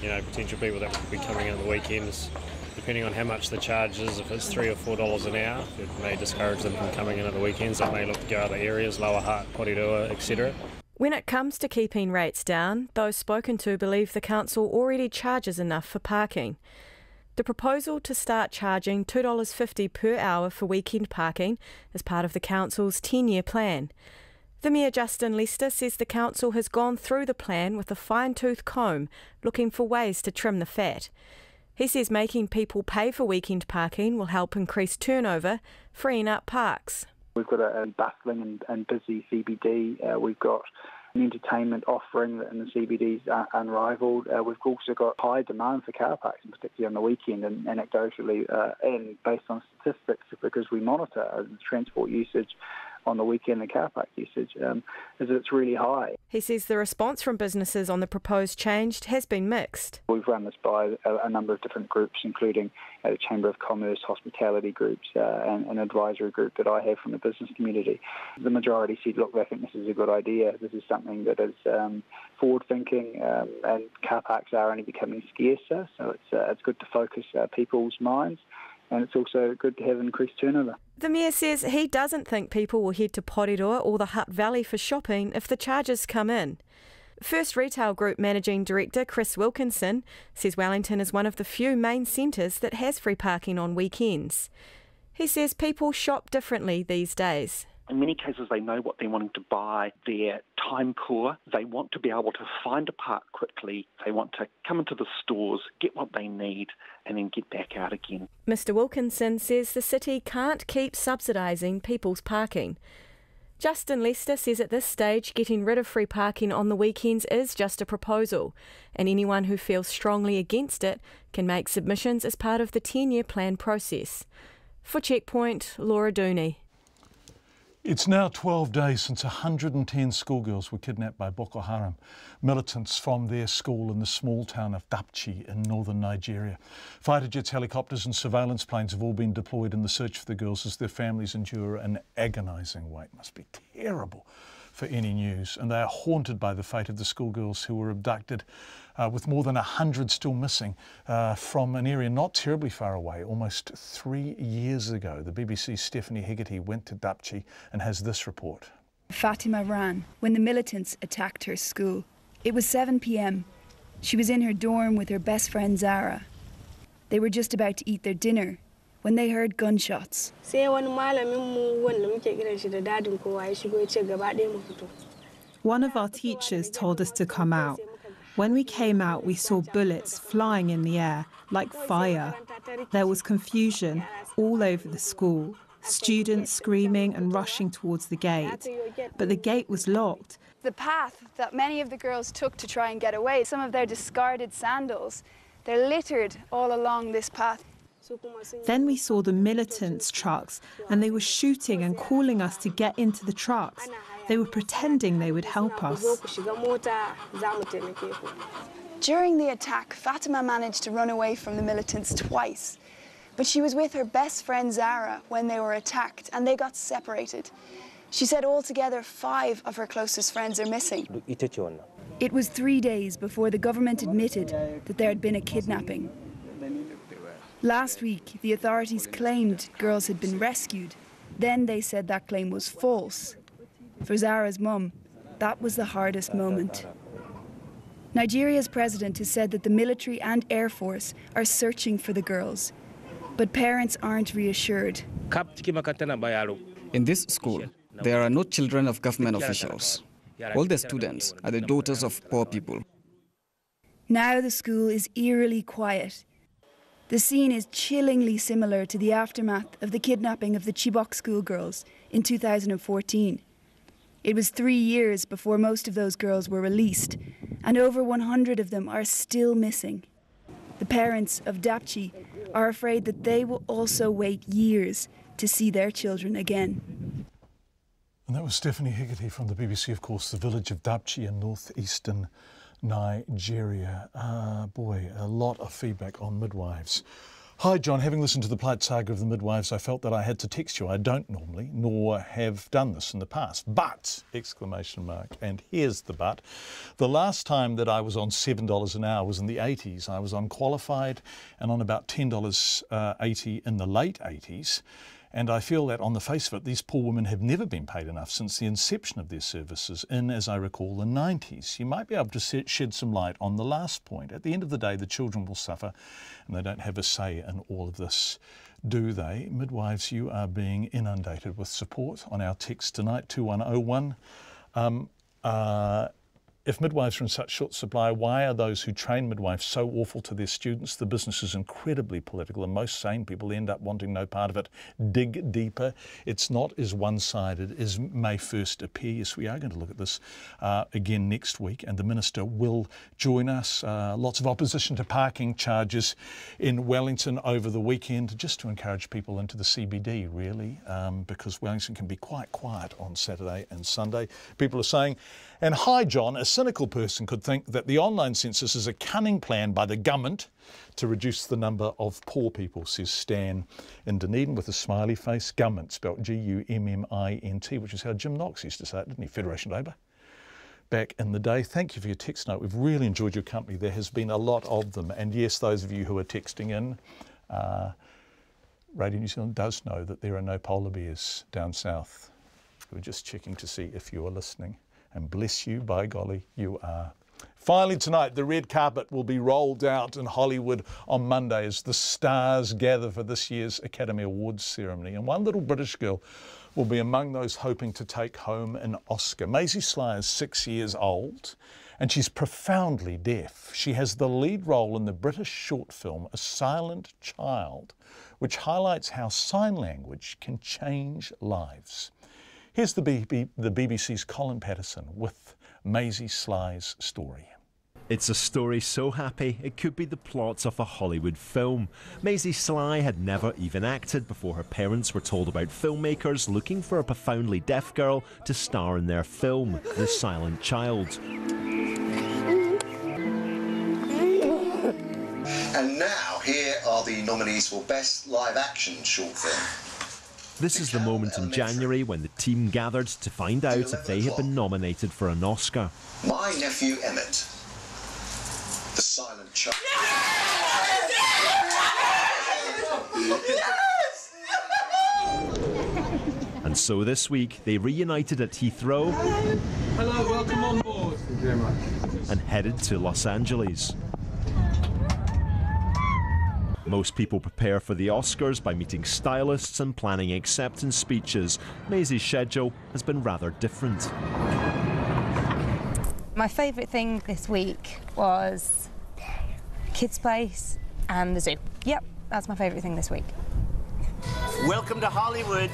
potential people that would be coming in on the weekends. Depending on how much the charge is, if it's $3 or $4 an hour, it may discourage them from coming in at the weekends. They may look to go other areas, Lower Hutt, Porirua, etc. When it comes to keeping rates down, those spoken to believe the council already charges enough for parking. The proposal to start charging $2.50 per hour for weekend parking is part of the council's 10-year plan. The Mayor Justin Lester says the council has gone through the plan with a fine-tooth comb, looking for ways to trim the fat. He says making people pay for weekend parking will help increase turnover, freeing up parks. We've got a bustling and busy CBD. We've got an entertainment offering that in the CBD is unrivalled. We've also got high demand for car parks, particularly on the weekend, and anecdotally and based on statistics, because we monitor transport usage on the weekend, the car park usage, is that it's really high. He says the response from businesses on the proposed change has been mixed. We've run this by a number of different groups, including the Chamber of Commerce, hospitality groups, and an advisory group that I have from the business community. The majority said, look, they think this is a good idea. This is something that is forward-thinking, and car parks are only becoming scarcer, so it's good to focus people's minds. And it's also good to have increased turnover. The Mayor says he doesn't think people will head to Porirua or the Hutt Valley for shopping if the charges come in. First Retail Group Managing Director Chris Wilkinson says Wellington is one of the few main centres that has free parking on weekends. He says people shop differently these days. In many cases, they know what they're wanting to buy, their time core. They want to be able to find a park quickly. They want to come into the stores, get what they need, and then get back out again. Mr Wilkinson says the city can't keep subsidising people's parking. Justin Lester says at this stage getting rid of free parking on the weekends is just a proposal, and anyone who feels strongly against it can make submissions as part of the 10-year plan process. For Checkpoint, Laura Dooney. It's now 12 days since 110 schoolgirls were kidnapped by Boko Haram, militants from their school in the small town of Dapchi in northern Nigeria. Fighter jets, helicopters and surveillance planes have all been deployed in the search for the girls as their families endure an agonising wait. Must be terrible for any news. And they are haunted by the fate of the schoolgirls who were abducted, with more than 100 still missing from an area not terribly far away, almost 3 years ago. The BBC's Stephanie Hegarty went to Dapchi and has this report. Fatima ran when the militants attacked her school. It was 7 p.m. She was in her dorm with her best friend Zara. They were just about to eat their dinner when they heard gunshots. One of our teachers told us to come out. When we came out, we saw bullets flying in the air like fire. There was confusion all over the school, students screaming and rushing towards the gate. But the gate was locked. The path that many of the girls took to try and get away, some of their discarded sandals, they're littered all along this path. Then we saw the militants' trucks, and they were shooting and calling us to get into the trucks. They were pretending they would help us. During the attack, Fatima managed to run away from the militants twice. But she was with her best friend Zara when they were attacked, and they got separated. She said altogether 5 of her closest friends are missing. It was 3 days before the government admitted that there had been a kidnapping. Last week, the authorities claimed girls had been rescued. Then they said that claim was false. For Zara's mum, that was the hardest moment. Nigeria's president has said that the military and air force are searching for the girls. But parents aren't reassured. In this school, there are no children of government officials. All the students are the daughters of poor people. Now the school is eerily quiet. The scene is chillingly similar to the aftermath of the kidnapping of the Chibok schoolgirls in 2014. It was 3 years before most of those girls were released, and over 100 of them are still missing. The parents of Dapchi are afraid that they will also wait years to see their children again. And that was Stephanie Hegarty from the BBC, of course, the village of Dapchi in northeastern Nigeria. Boy, a lot of feedback on midwives. Hi, John. Having listened to the plight saga of the midwives, I felt that I had to text you. I don't normally, nor have done this in the past. But, exclamation mark, and here's the but. The last time that I was on $7 an hour was in the 80s. I was unqualified and on about $10.80 in the late 80s. And I feel that on the face of it, these poor women have never been paid enough since the inception of their services in, as I recall, the 90s. You might be able to shed some light on the last point. At the end of the day, the children will suffer and they don't have a say in all of this, do they? Midwives, you are being inundated with support on our text tonight, 2101. If midwives are in such short supply, why are those who train midwives so awful to their students? The business is incredibly political and most sane people end up wanting no part of it. Dig deeper. It's not as one-sided as may first appear. Yes, we are going to look at this again next week, and the Minister will join us. Lots of opposition to parking charges in Wellington over the weekend, just to encourage people into the CBD, really, because Wellington can be quite quiet on Saturday and Sunday. People are saying, and hi, John, a cynical person could think that the online census is a cunning plan by the government to reduce the number of poor people, says Stan in Dunedin with a smiley face. Government, spelt G-U-M-M-I-N-T, which is how Jim Knox used to say it, didn't he? Federation Labour. Back in the day. Thank you for your text note. We've really enjoyed your company. There has been a lot of them. And yes, those of you who are texting in, Radio New Zealand does know that there are no polar bears down south. We're just checking to see if you are listening. And bless you, by golly, you are. Finally tonight, the red carpet will be rolled out in Hollywood on Monday as the stars gather for this year's Academy Awards ceremony. And one little British girl will be among those hoping to take home an Oscar. Maisie Sly is 6 years old and she's profoundly deaf. She has the lead role in the British short film A Silent Child, which highlights how sign language can change lives. Here's the BBC's Colin Patterson with Maisie Sly's story. It's a story so happy it could be the plot of a Hollywood film. Maisie Sly had never even acted before her parents were told about filmmakers looking for a profoundly deaf girl to star in their film, The Silent Child. And now here are the nominees for Best Live Action Short Film. This is the moment in January when the team gathered to find out if they had been nominated for an Oscar. My Nephew Emmett, The Silent Child. And so this week they reunited at Heathrow. Hello, welcome on board. Thank you very much. And headed to Los Angeles. Most people prepare for the Oscars by meeting stylists and planning acceptance speeches. Maisie's schedule has been rather different. My favourite thing this week was Kids Place and the zoo. Yep, that's my favourite thing this week. Welcome to Hollywood.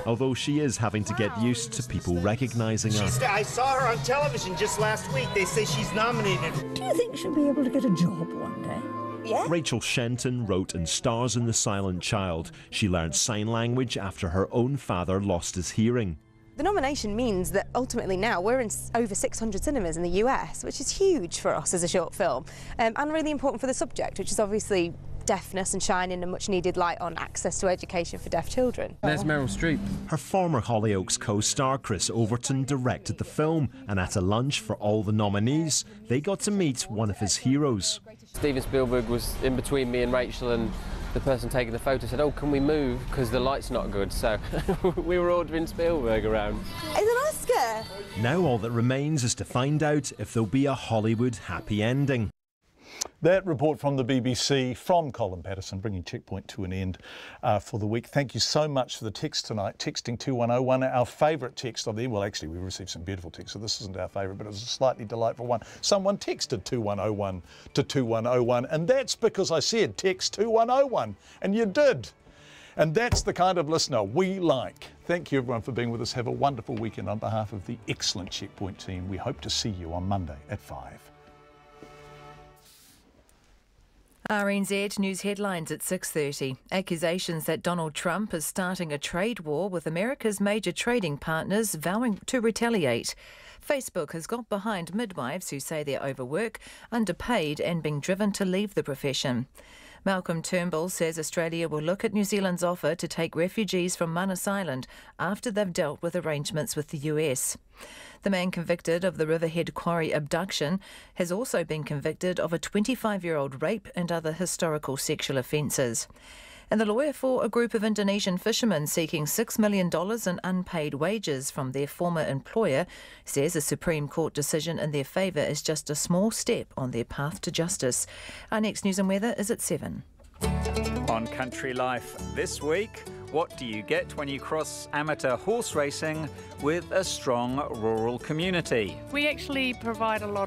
Although she is having to get used to people recognising her. I saw her on television just last week. They say she's nominated. Do you think she'll be able to get a job one day? Yeah. Rachel Shenton wrote and stars in The Silent Child. She learned sign language after her own father lost his hearing. The nomination means that ultimately now we're in over 600 cinemas in the US, which is huge for us as a short film, and really important for the subject, which is obviously deafness and shining a much needed light on access to education for deaf children. There's Meryl Streep. Her former Hollyoaks co-star Chris Overton directed the film, and at a lunch for all the nominees, they got to meet one of his heroes. Steven Spielberg was in between me and Rachel, and the person taking the photo said, "Oh, can we move? Because the light's not good." So we were ordering Spielberg around. It's an Oscar! Now all that remains is to find out if there'll be a Hollywood happy ending. That report from the BBC, from Colin Patterson, bringing Checkpoint to an end for the week. Thank you so much for the text tonight, texting 2101, our favourite text of the year. Well, actually, we received some beautiful texts, so this isn't our favourite, but it was a slightly delightful one. Someone texted 2101 to 2101, and that's because I said text 2101, and you did. And that's the kind of listener we like. Thank you, everyone, for being with us. Have a wonderful weekend on behalf of the excellent Checkpoint team. We hope to see you on Monday at 5. RNZ News headlines at 6:30. Accusations that Donald Trump is starting a trade war with America's major trading partners vowing to retaliate. Facebook has got behind midwives who say they're overworked, underpaid and being driven to leave the profession. Malcolm Turnbull says Australia will look at New Zealand's offer to take refugees from Manus Island after they've dealt with arrangements with the US. The man convicted of the Riverhead Quarry abduction has also been convicted of a 25-year-old rape and other historical sexual offences. And the lawyer for a group of Indonesian fishermen seeking $6 million in unpaid wages from their former employer says a Supreme Court decision in their favour is just a small step on their path to justice. Our next news and weather is at 7. On Country Life this week, what do you get when you cross amateur horse racing with a strong rural community? We actually provide a lot